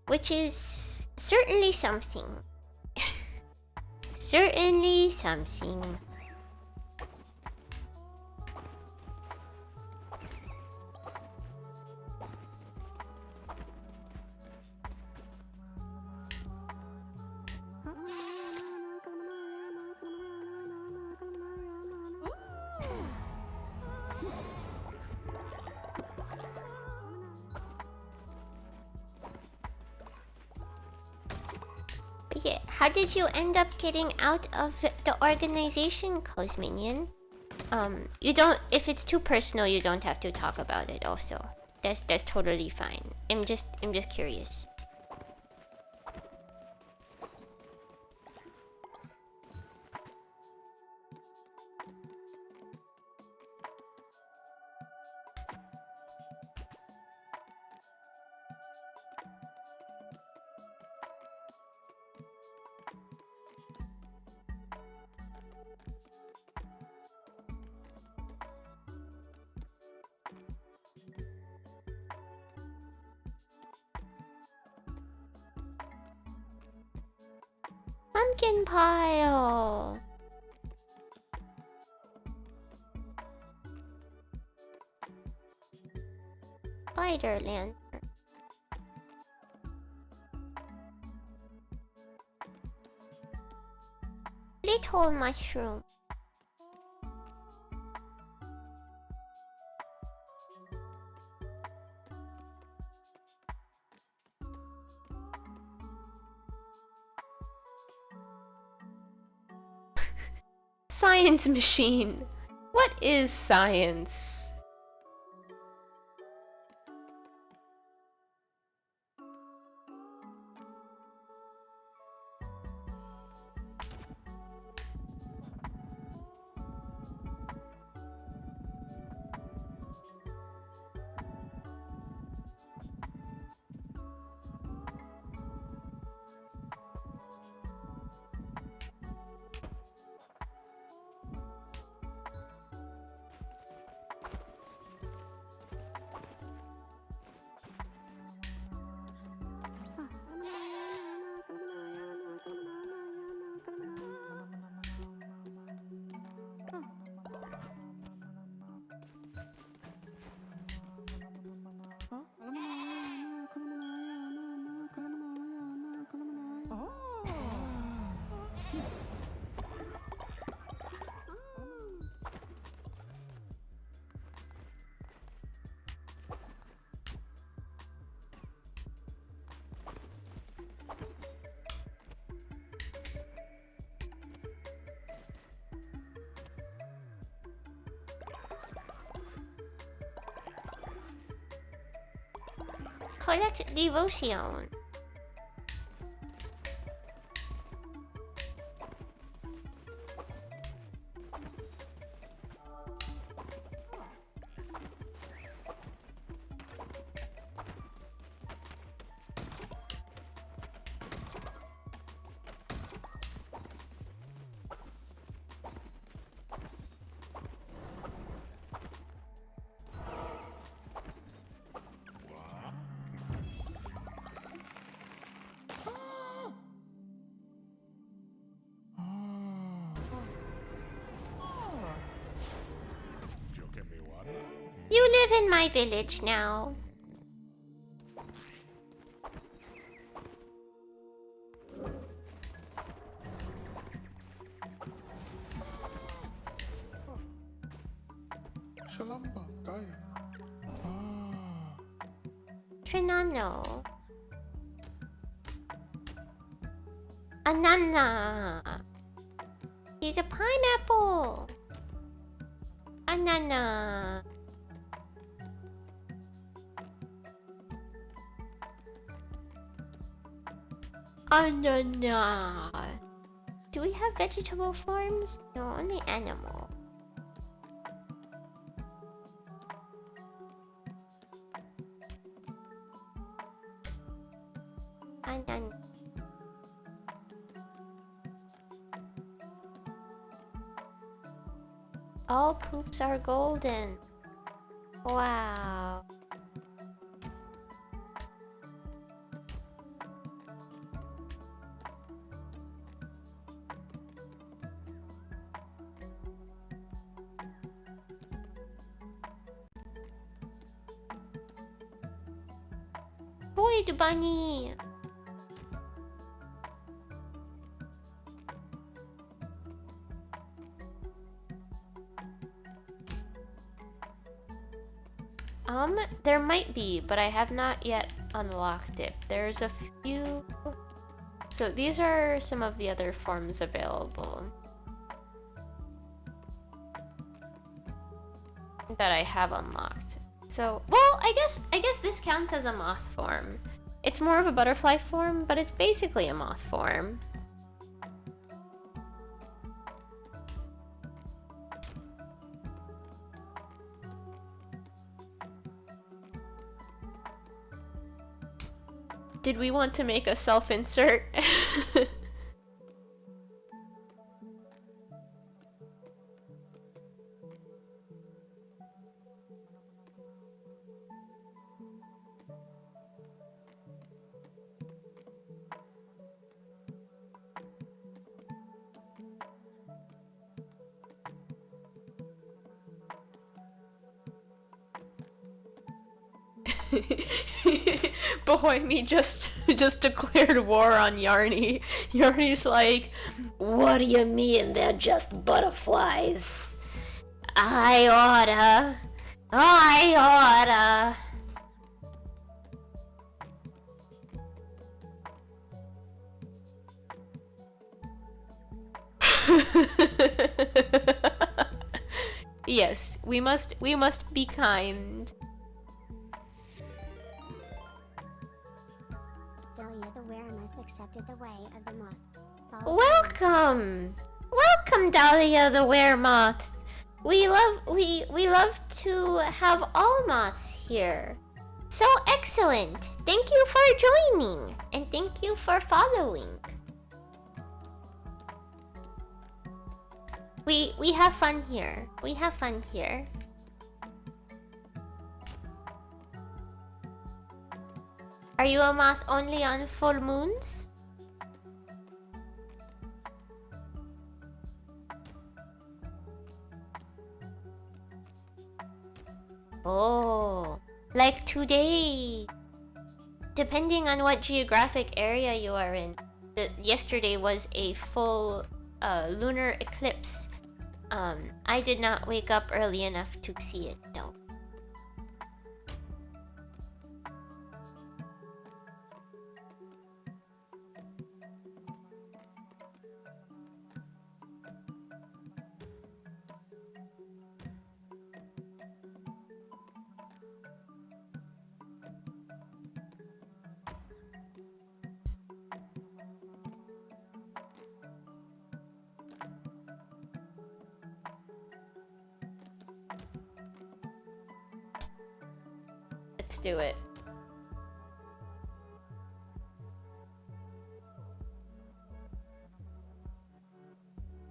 Which is certainly something. Certainly something. But yeah, how did you end up getting out of the organization, Cosminion? You don't. If it's too personal, you don't have to talk about it. Also, that's totally fine. I'm just curious. Pumpkin pile. Spider lantern. Little mushroom. Science machine. What is science? collect devotion. You live in my village now. Shalamba, kaya. Trinano. Anana. He's a pineapple. Anana. Anana. Do we have vegetable forms? No, only animal. Anan. All poops are golden. Wow. Void bunny. There might be, but I have not yet unlocked it. There's a few... So these are some of the other forms available that I have unlocked. So, well, I guess this counts as a moth form. It's more of a butterfly form, but it's basically a moth form. Did we want to make a self-insert? Boy, me just declared war on Yarny. Yarny's like, What do you mean they're just butterflies? I oughta. yes, we must be kind. Dahlia the Weremoth accepted the way of the moth. Welcome! Welcome, Dahlia the Weremoth. We love to have all moths here. So excellent. Thank you for joining and thank you for following. We have fun here. We have fun here. Are you a moth only on full moons? Oh, like today. Depending on what geographic area you are in. Yesterday was a full lunar eclipse. I did not wake up early enough to see it though. do it.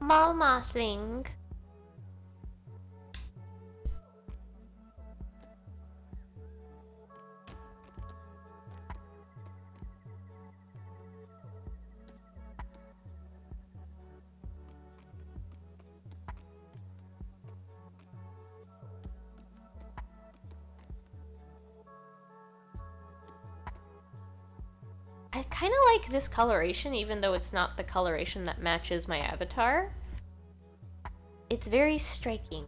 Malmothling. I kind of like this coloration, even though it's not the coloration that matches my avatar. It's very striking.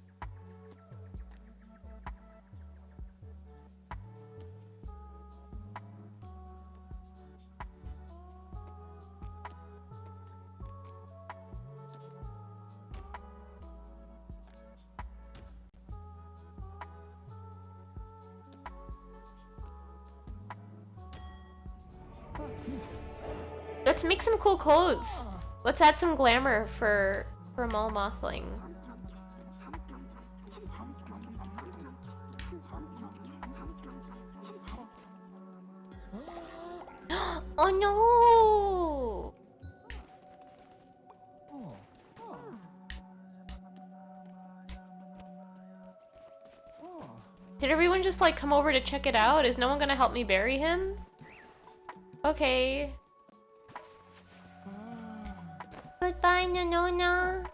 Let's make some cool clothes. Let's add some glamour for Malmothling. Oh no! Did everyone just like come over to check it out? Is no one gonna help me bury him? Okay. Goodbye, Nonona.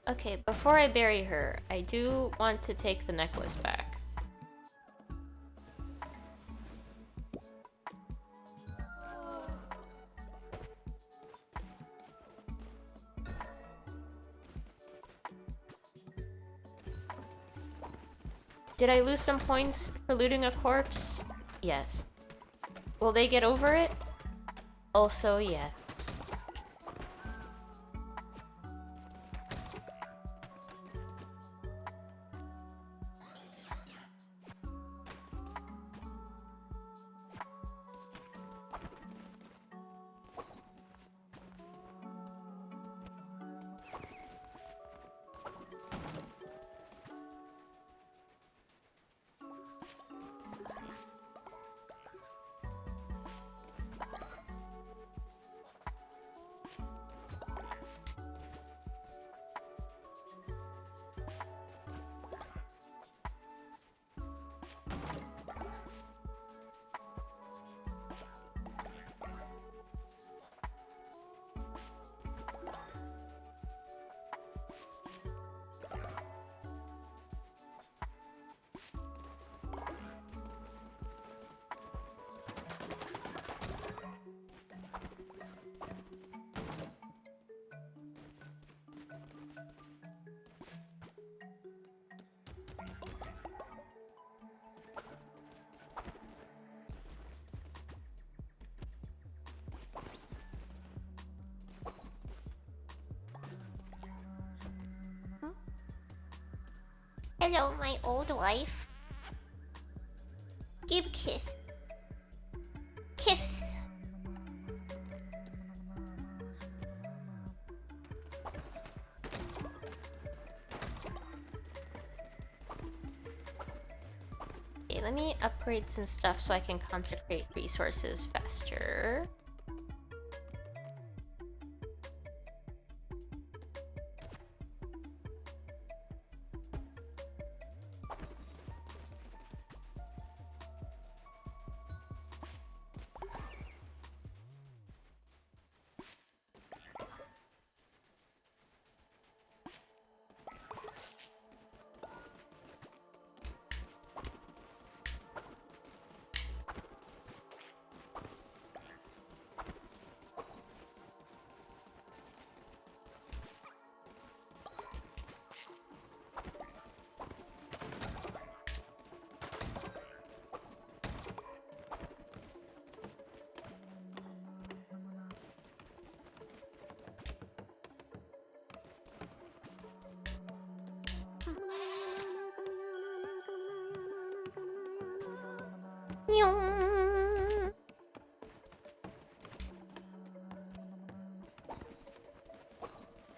Okay, before I bury her, I do want to take the necklace back. Did I lose some points for looting a corpse? Yes. Will they get over it? Also, yes. Hello, my old wife. Give kiss. Kiss. Okay, let me upgrade some stuff so I can consecrate resources faster.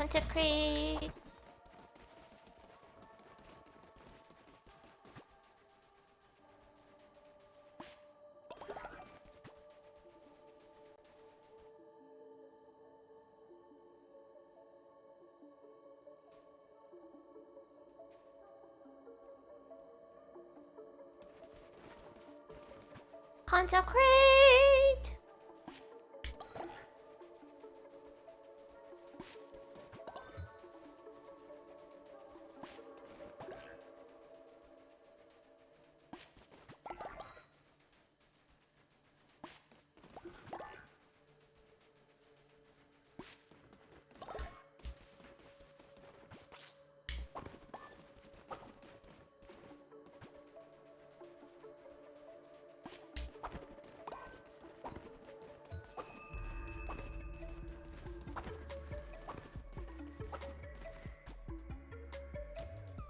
Consecrate. Consecrate!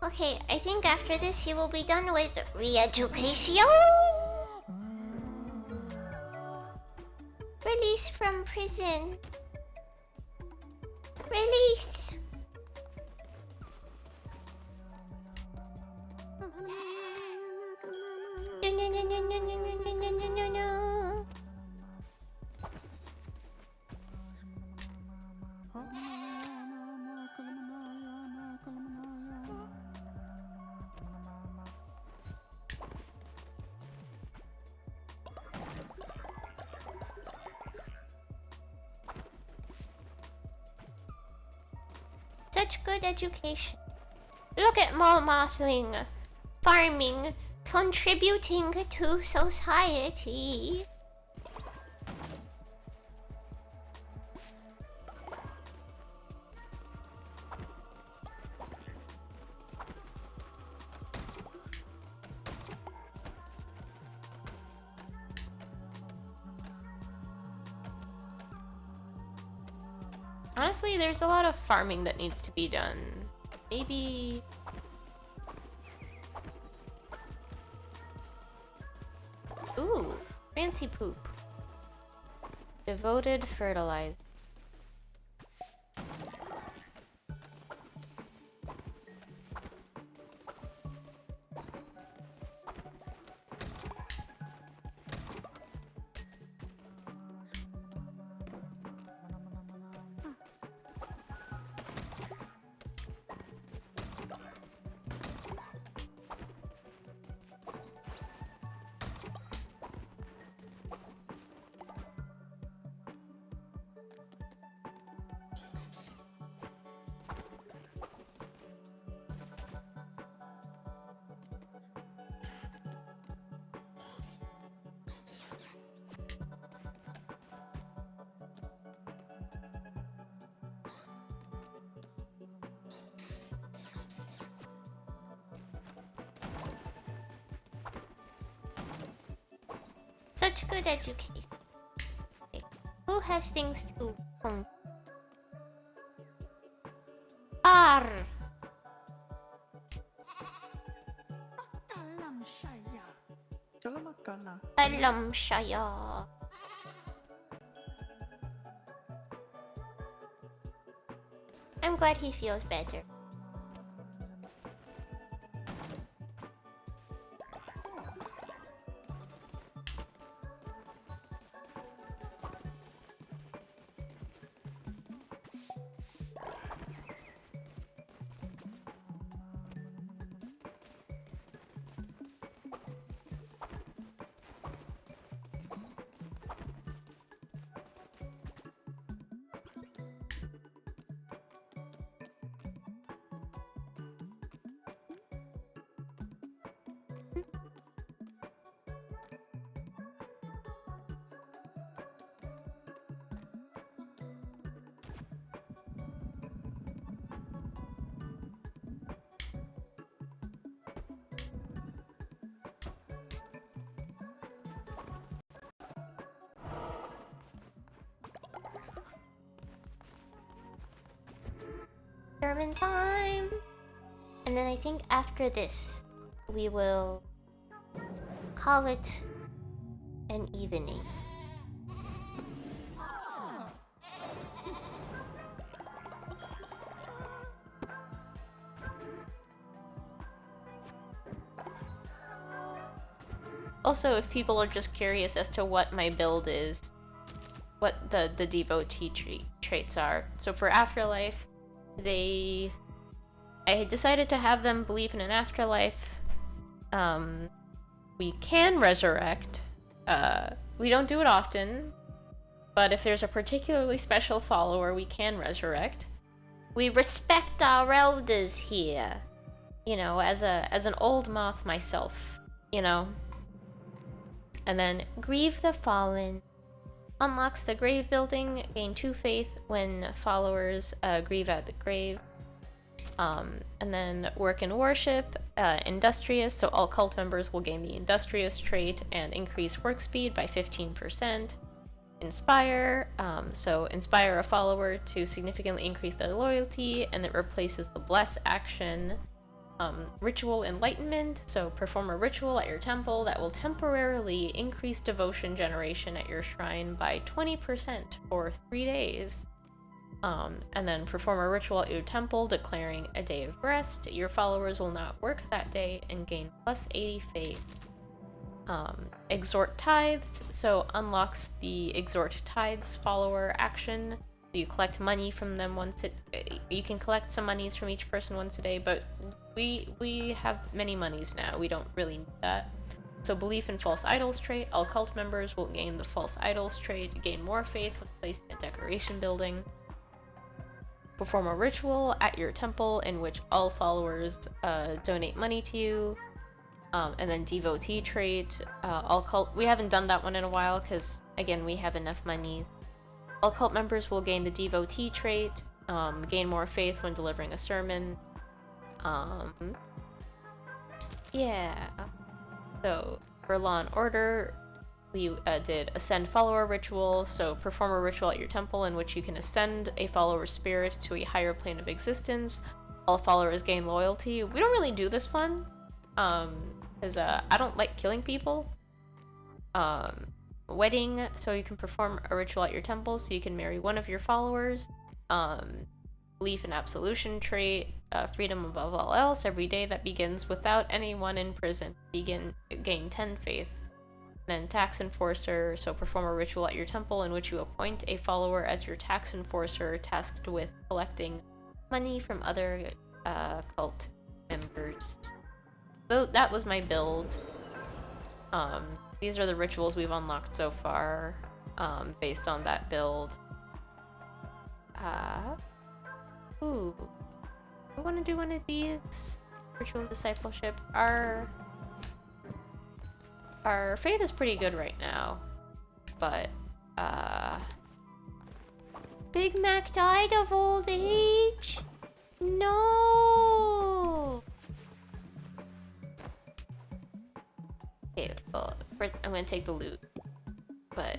Okay, I think after this he will be done with re-education. Release from prison. Release. No, no, no, no, no, no, no, no, no, no, no. Such good education. Look at Mothling. Farming. Contributing to society. Honestly, there's a lot of farming that needs to be done. Maybe... Ooh, fancy poop. Devoted fertilizer. Such good education. Okay. Who has things to R. Alam Shaya. I'm glad he feels better. German time. And then I think after this, we will call it an evening. Also, if people are just curious as to what my build is, what the devotee traits are. So for Afterlife, I decided to have them believe in an afterlife. We can resurrect. We don't do it often, but if there's a particularly special follower, we can resurrect. We respect our elders here. You know, as an old moth myself, you know. And then Grieve the Fallen. Unlocks the grave building, gain 2 faith when followers grieve at the grave. And then Work and Worship, Industrious, so all cult members will gain the Industrious trait and increase work speed by 15%. Inspire, so inspire a follower to significantly increase their loyalty, and it replaces the Bless action. Ritual Enlightenment, so perform a ritual at your temple that will temporarily increase devotion generation at your shrine by 20% for 3 days. And then perform a ritual at your temple declaring a day of rest. Your followers will not work that day and gain plus 80 faith. Exhort Tithes, so unlocks the Exhort Tithes follower action. You collect money from them you can collect some monies from each person once a day, but we have many monies now. We don't really need that. So Belief in False Idols trait, all cult members will gain the False Idols trait, gain more faith when placed in a decoration building. Perform a ritual at your temple in which all followers donate money to you. And then Devotee trait, we haven't done that one in a while because, again, we have enough monies. All cult members will gain the Devotee trait, gain more faith when delivering a sermon. Yeah. So, for Law and Order, we did Ascend Follower Ritual, so perform a ritual at your temple in which you can ascend a follower's spirit to a higher plane of existence. All followers gain loyalty. We don't really do this one, because I don't like killing people. Wedding, so you can perform a ritual at your temple so you can marry one of your followers. Belief in Absolution trait, freedom above all else. Every day that begins without anyone in prison, gain 10 faith. Then Tax Enforcer, so perform a ritual at your temple in which you appoint a follower as your tax enforcer tasked with collecting money from other cult members. So that was my build. These are the rituals we've unlocked so far, based on that build. Ooh. I want to do one of these. Ritual Discipleship. Our faith is pretty good right now. But, Big Mac died of old age? No! Okay, well, first I'm gonna take the loot. But,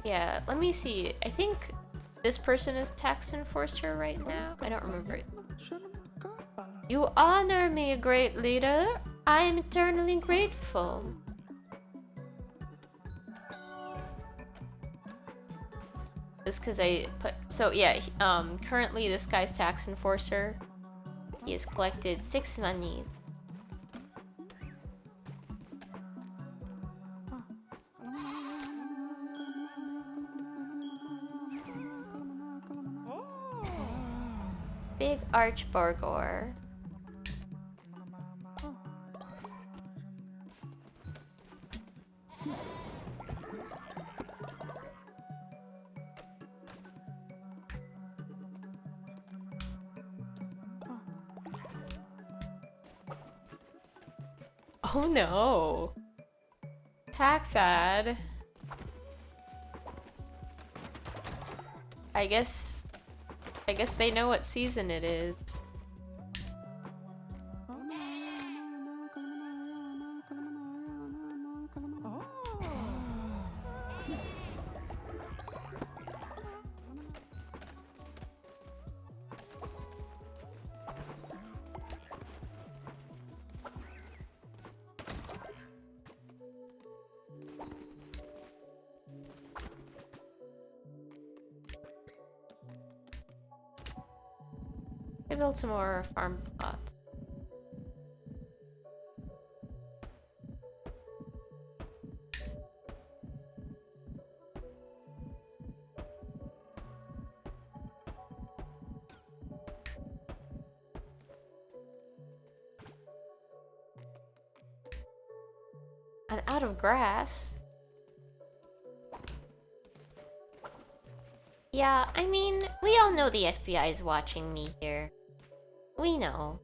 yeah, let me see. I think this person is Tax Enforcer right now. I don't remember. You honor me, great leader. I am eternally grateful. Just because I put... So, yeah, currently this guy's Tax Enforcer. He has collected 6 money. Big Archborgor. Oh no. Taxad. I guess they know what season it is. build some more farm plots. I'm out of grass. Yeah, I mean, we all know the FBI is watching me here. We know.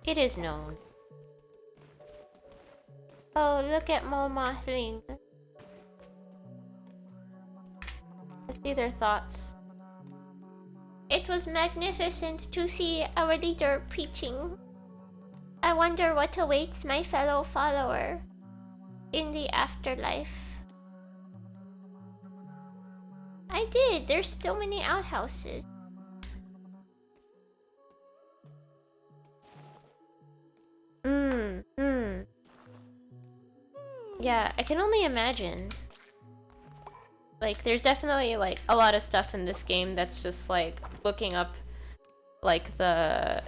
It is known. Oh, look at Mo Mothling. Let's see their thoughts. It was magnificent to see our leader preaching. I wonder what awaits my fellow follower in the afterlife. I did. There's so many outhouses. Yeah, I can only imagine. Like, there's definitely, like, a lot of stuff in this game that's just, like, looking up, like, the...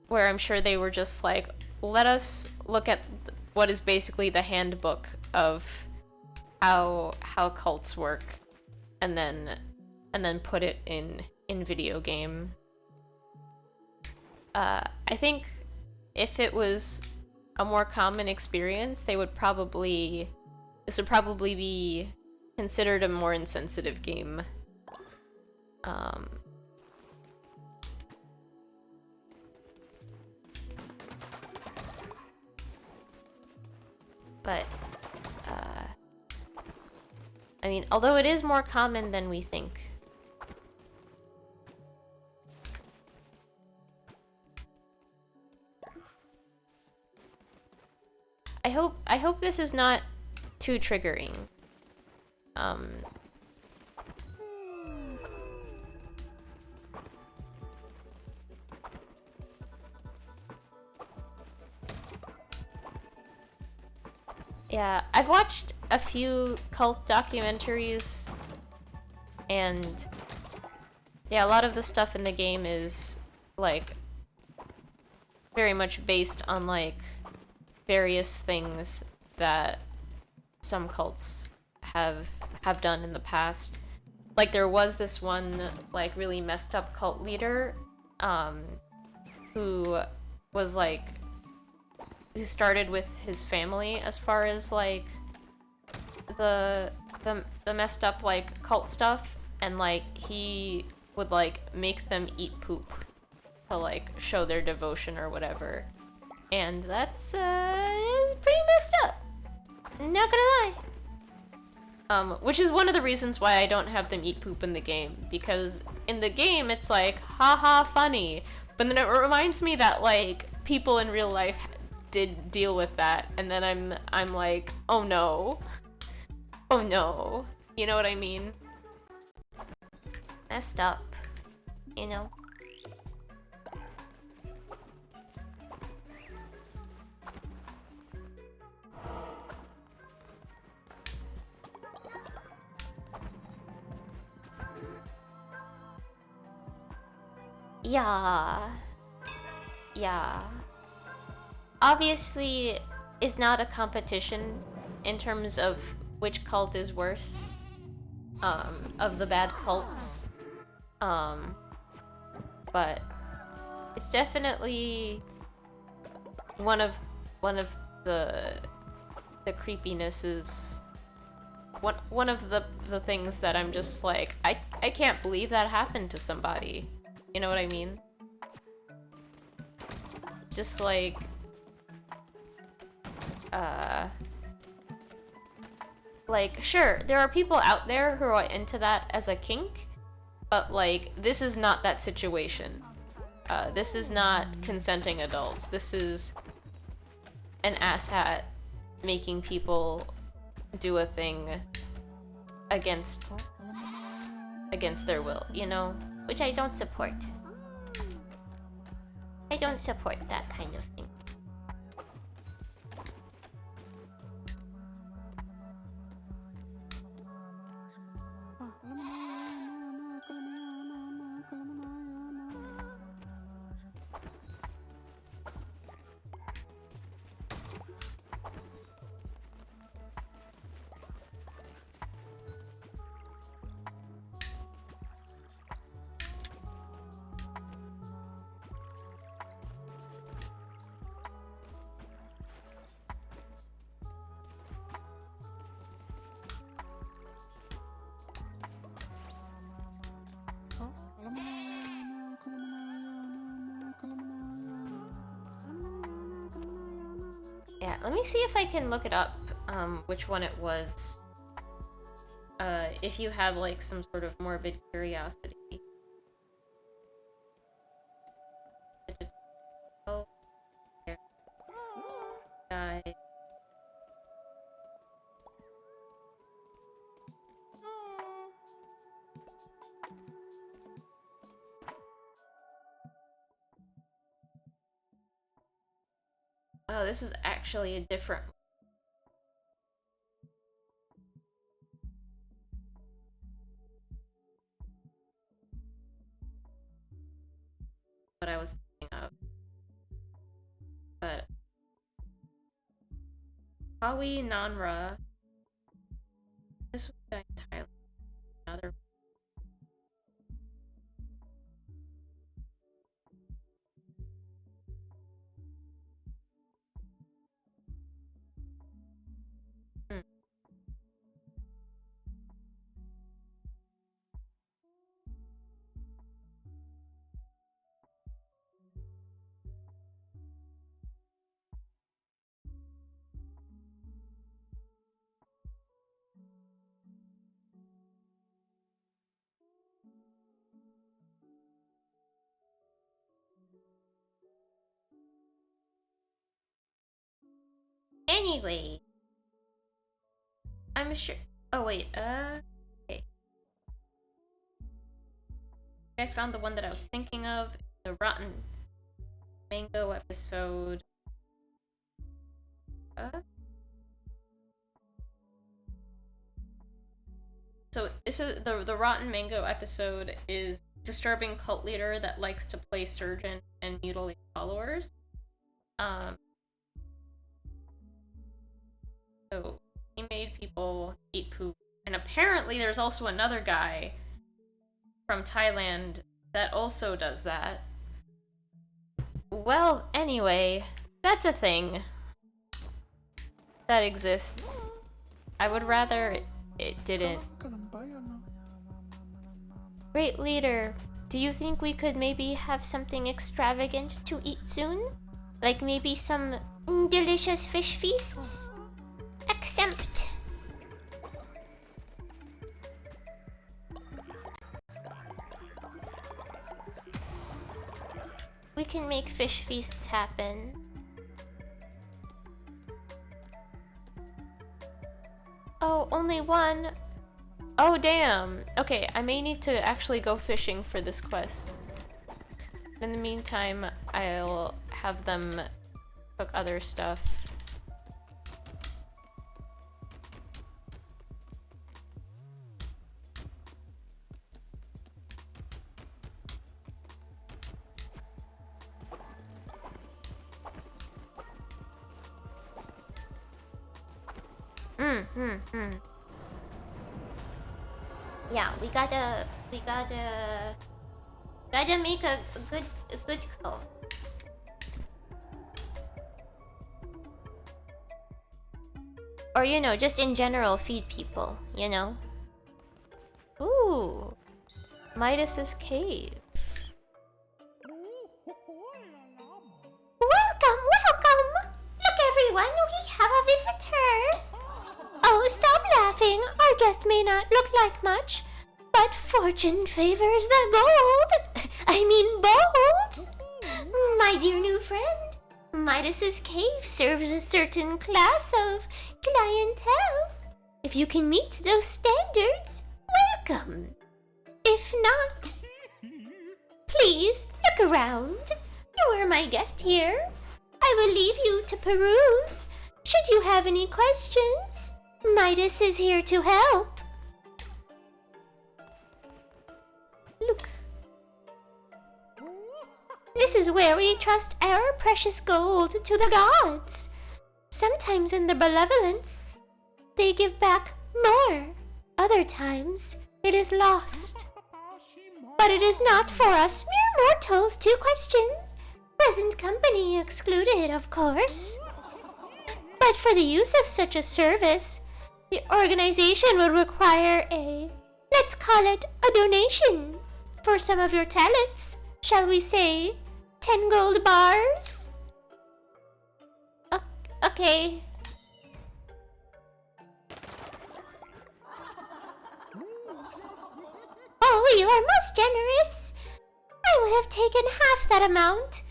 Where I'm sure they were just like, let us look at what is basically the handbook of how cults work, and then put it in video game. I think if it was a more common experience, this would probably be considered a more insensitive game. But, I mean, although it is more common than we think. I hope this is not too triggering. Yeah, I've watched a few cult documentaries, and yeah, a lot of the stuff in the game is, like, very much based on, like, various things that some cults have done in the past. Like, there was this one, like, really messed up cult leader, who was, like, who started with his family as far as, like, the messed up, like, cult stuff, and, like, he would, like, make them eat poop to, like, show their devotion or whatever. And that's, is pretty messed up. Not gonna lie. Which is one of the reasons why I don't have them eat poop in the game, because in the game it's like, haha, funny, but then it reminds me that, like, people in real life did deal with that, and then I'm like, oh no. Oh no. You know what I mean? Messed up. You know? Yeah. Yeah. Obviously, it's not a competition in terms of which cult is worse, of the bad cults. But it's definitely one of the creepinesses. One of the things that I'm just like, I can't believe that happened to somebody. You know what I mean? Just like, sure, there are people out there who are into that as a kink, but, like, this is not that situation. This is not consenting adults. This is an asshat making people do a thing against their will, you know? Which I don't support. I don't support that kind of thing. Yeah, let me see if I can look it up, which one it was. If you have, like, some sort of morbid curiosity. Oh, there. Guy. Oh, this is actually a different. What I was thinking of. But Hawi Nanra. This was in Thailand. Another. Anyway, I'm sure. Oh wait, okay. I found the one that I was thinking of. The Rotten Mango episode. So this is the Rotten Mango episode is disturbing cult leader that likes to play surgeon and mutilate followers. So he made people eat poop. And apparently there's also another guy from Thailand that also does that. Well, anyway, that's a thing that exists. I would rather it didn't. great leader, do you think we could maybe have something extravagant to eat soon? Like maybe some delicious fish feasts? Accept. We can make fish feasts happen. Oh, only one? Oh, damn. Okay, I may need to actually go fishing for this quest. In the meantime, I'll have them cook other stuff. Yeah, we gotta make a good call. Or, you know, just in general, feed people, you know? Ooh. Midas's cave. Welcome, welcome! Look, everyone, we have a visitor! Oh, stop laughing. Our guest may not look like much, but fortune favors the bold. I mean bold. My dear new friend, Midas's cave serves a certain class of clientele. If you can meet those standards, welcome. If not, please look around. You are my guest here. I will leave you to peruse. Should you have any questions, Midas is here to help. Look. This is where we trust our precious gold to the gods. Sometimes in their benevolence, they give back more. Other times, it is lost. But it is not for us mere mortals to question. Present company excluded, of course. But for the use of such a service, the organization would require let's call it a donation. For some of your talents, shall we say 10 gold bars? Okay. okay? Oh, you are most generous. I would have taken half that amount.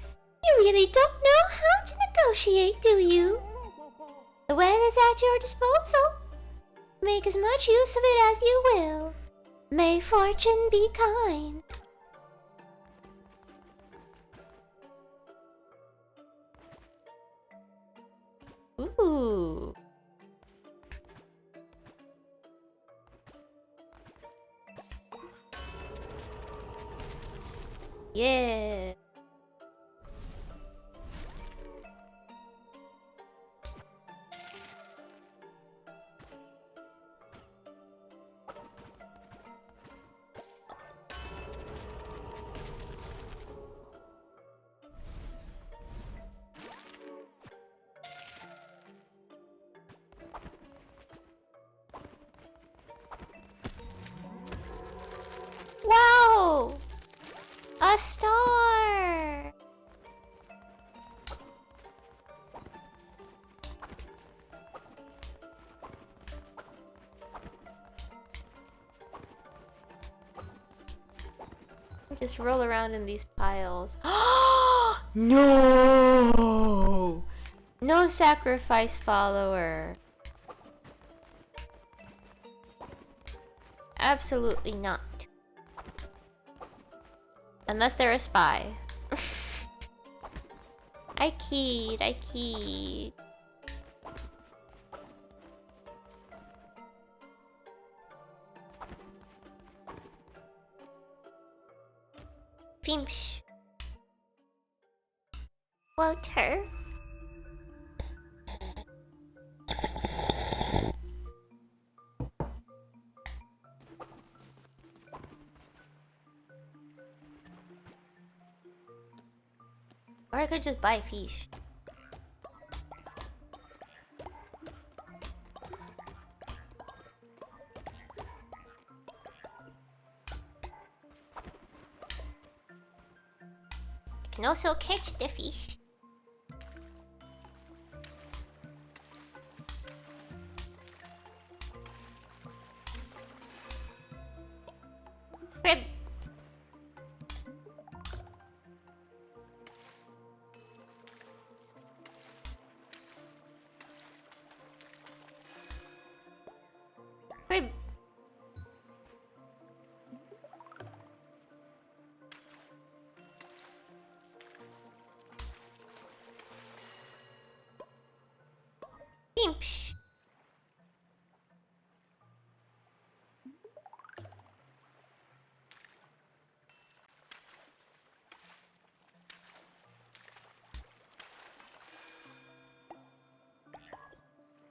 You really don't know how to negotiate, do you? The well is at your disposal. Make as much use of it as you will. May fortune be kind. Ooh. Yeah. Wow! A star! Just roll around in these piles. No! No sacrifice follower. Absolutely not. Unless they're a spy. I keyed. Fimsh. Walter. Or I could just buy fish. You can also catch the fish. Crib. Crib. Imps.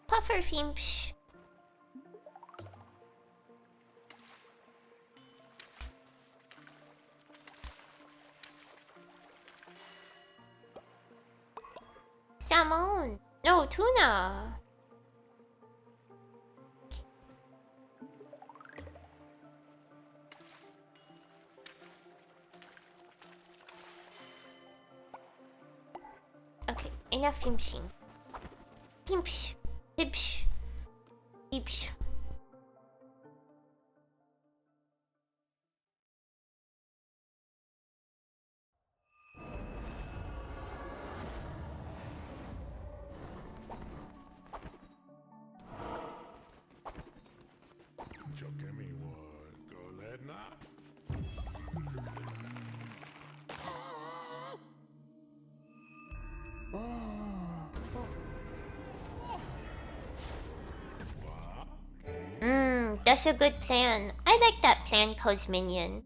Puffer Fimps. Salmon. No, tuna. Okay, enough fimshing. Fimsh. Fimsh. Fimsh. Choque mi Golena. That's a good plan. I like that plan, Cosminion.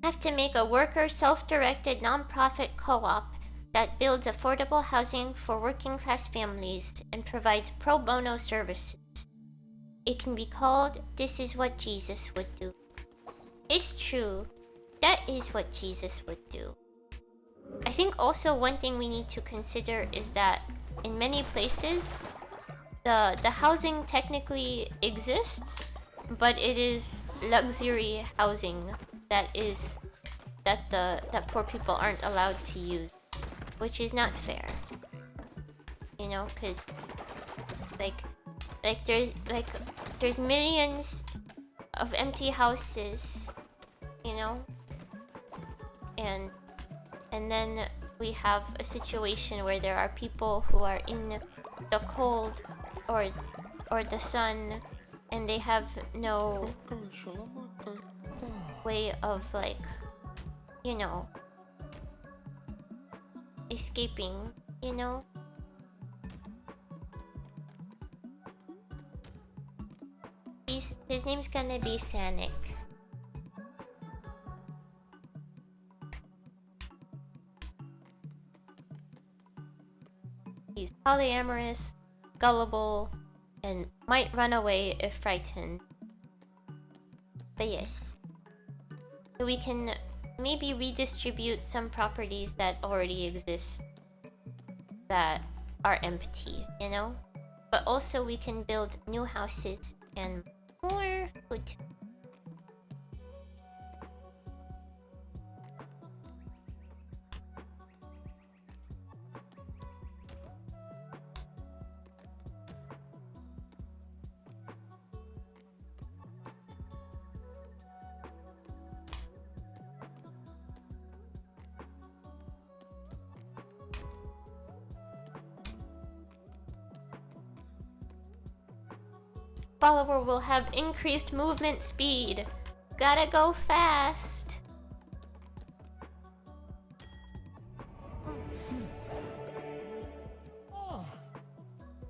Have to make a worker self-directed non-profit co-op that builds affordable housing for working class families and provides pro bono services. It can be called This Is What Jesus Would Do. It's true. That is what Jesus would do. I think also one thing we need to consider is that in many places, the housing technically exists, but it is luxury housing that poor people aren't allowed to use, which is not fair. you know, because like there's millions of empty houses, you know, and then we have a situation where there are people who are in the cold or the sun, and they have no way of, like, you know, escaping, you know. His name's gonna be Sanic. He's polyamorous, gullible, and might run away if frightened. But yes. So we can maybe redistribute some properties that already exist that are empty, you know? But also we can build new houses and more food. Follower will have increased movement speed. Gotta go fast.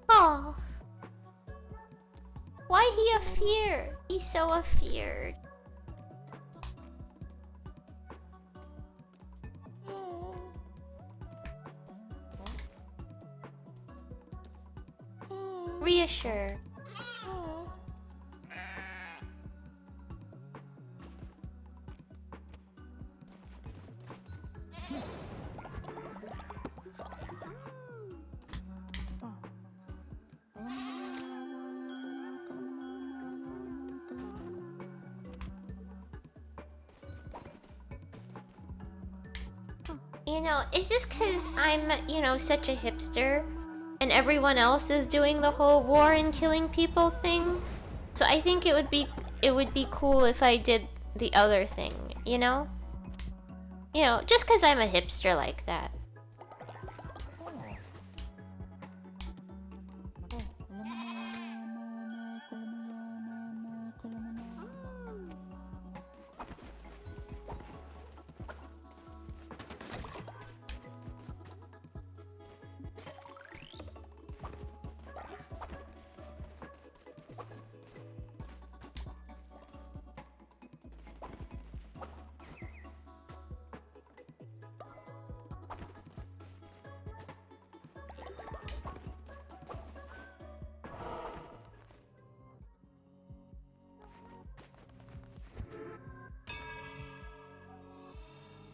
Oh. Why he afeared? He's so afeared. Reassure. You know, it's just because I'm, you know, such a hipster, and everyone else is doing the whole war and killing people thing. So I think it would be cool if I did the other thing, you know? You know, just because I'm a hipster like that.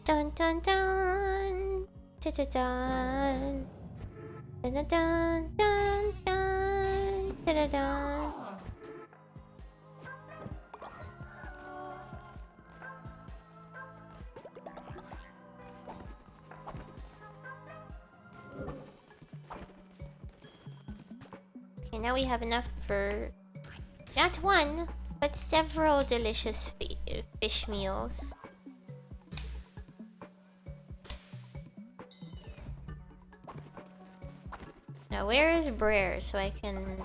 Dun dun dun, dun dun dun, dun dun dun dun dun, dun dun dun. Okay, now we have enough for not one, but several delicious fish meals. Now, where is Brer so I can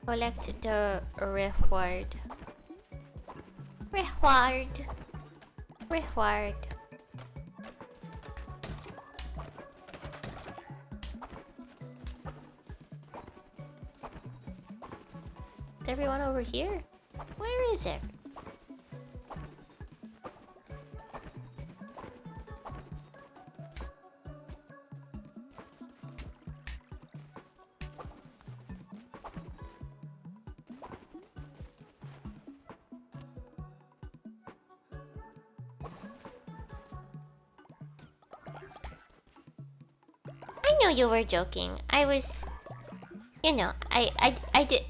collect the reward? Reward. Reward. Is everyone over here? Where is it? I know you were joking. I was, you know, I did.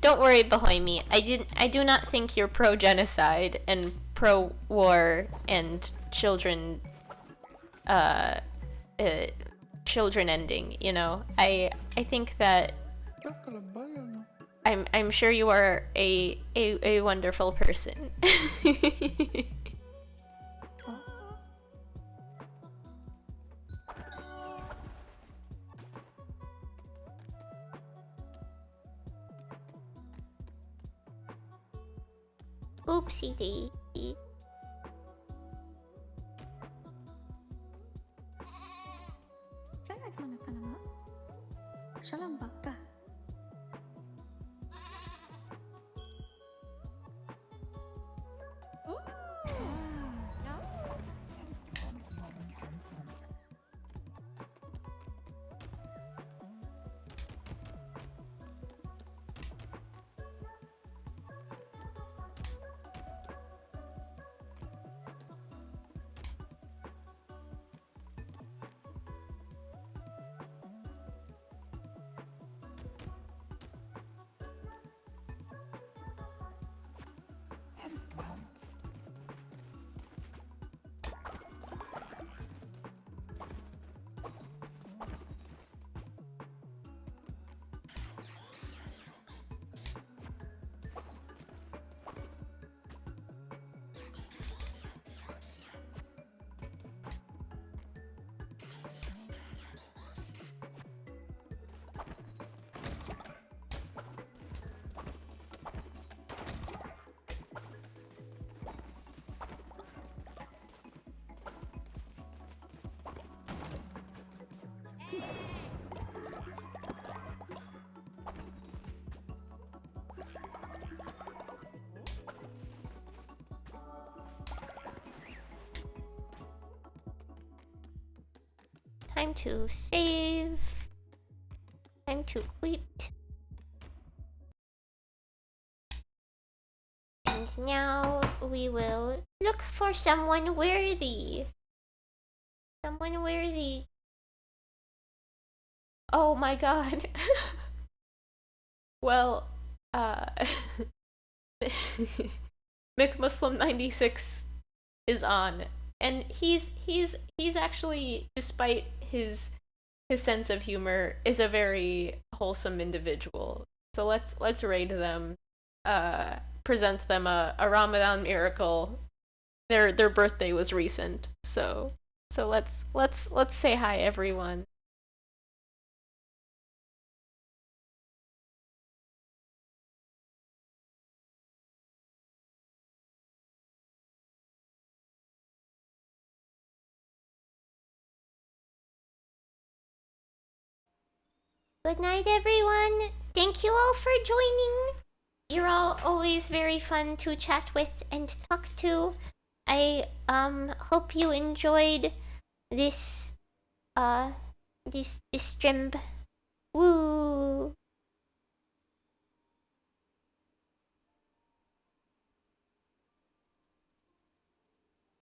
Don't worry behind me. I do not think you're pro-genocide and pro-war and children children ending, you know. I think that I'm sure you are a wonderful person. Oopsie daisy. Jalan mana ka na nga? Siya lang ba ka? Time to save. Time to quit. And now we will look for someone worthy. Someone worthy. Oh my god. Well, McMuslim96 is on, and he's actually, despite his sense of humor, is a very wholesome individual. So let's raid them, present them a Ramadan miracle. Their birthday was recent, so let's say hi, everyone. Good night, everyone. Thank you all for joining. You're all always very fun to chat with and talk to. I hope you enjoyed this this stream. Woo!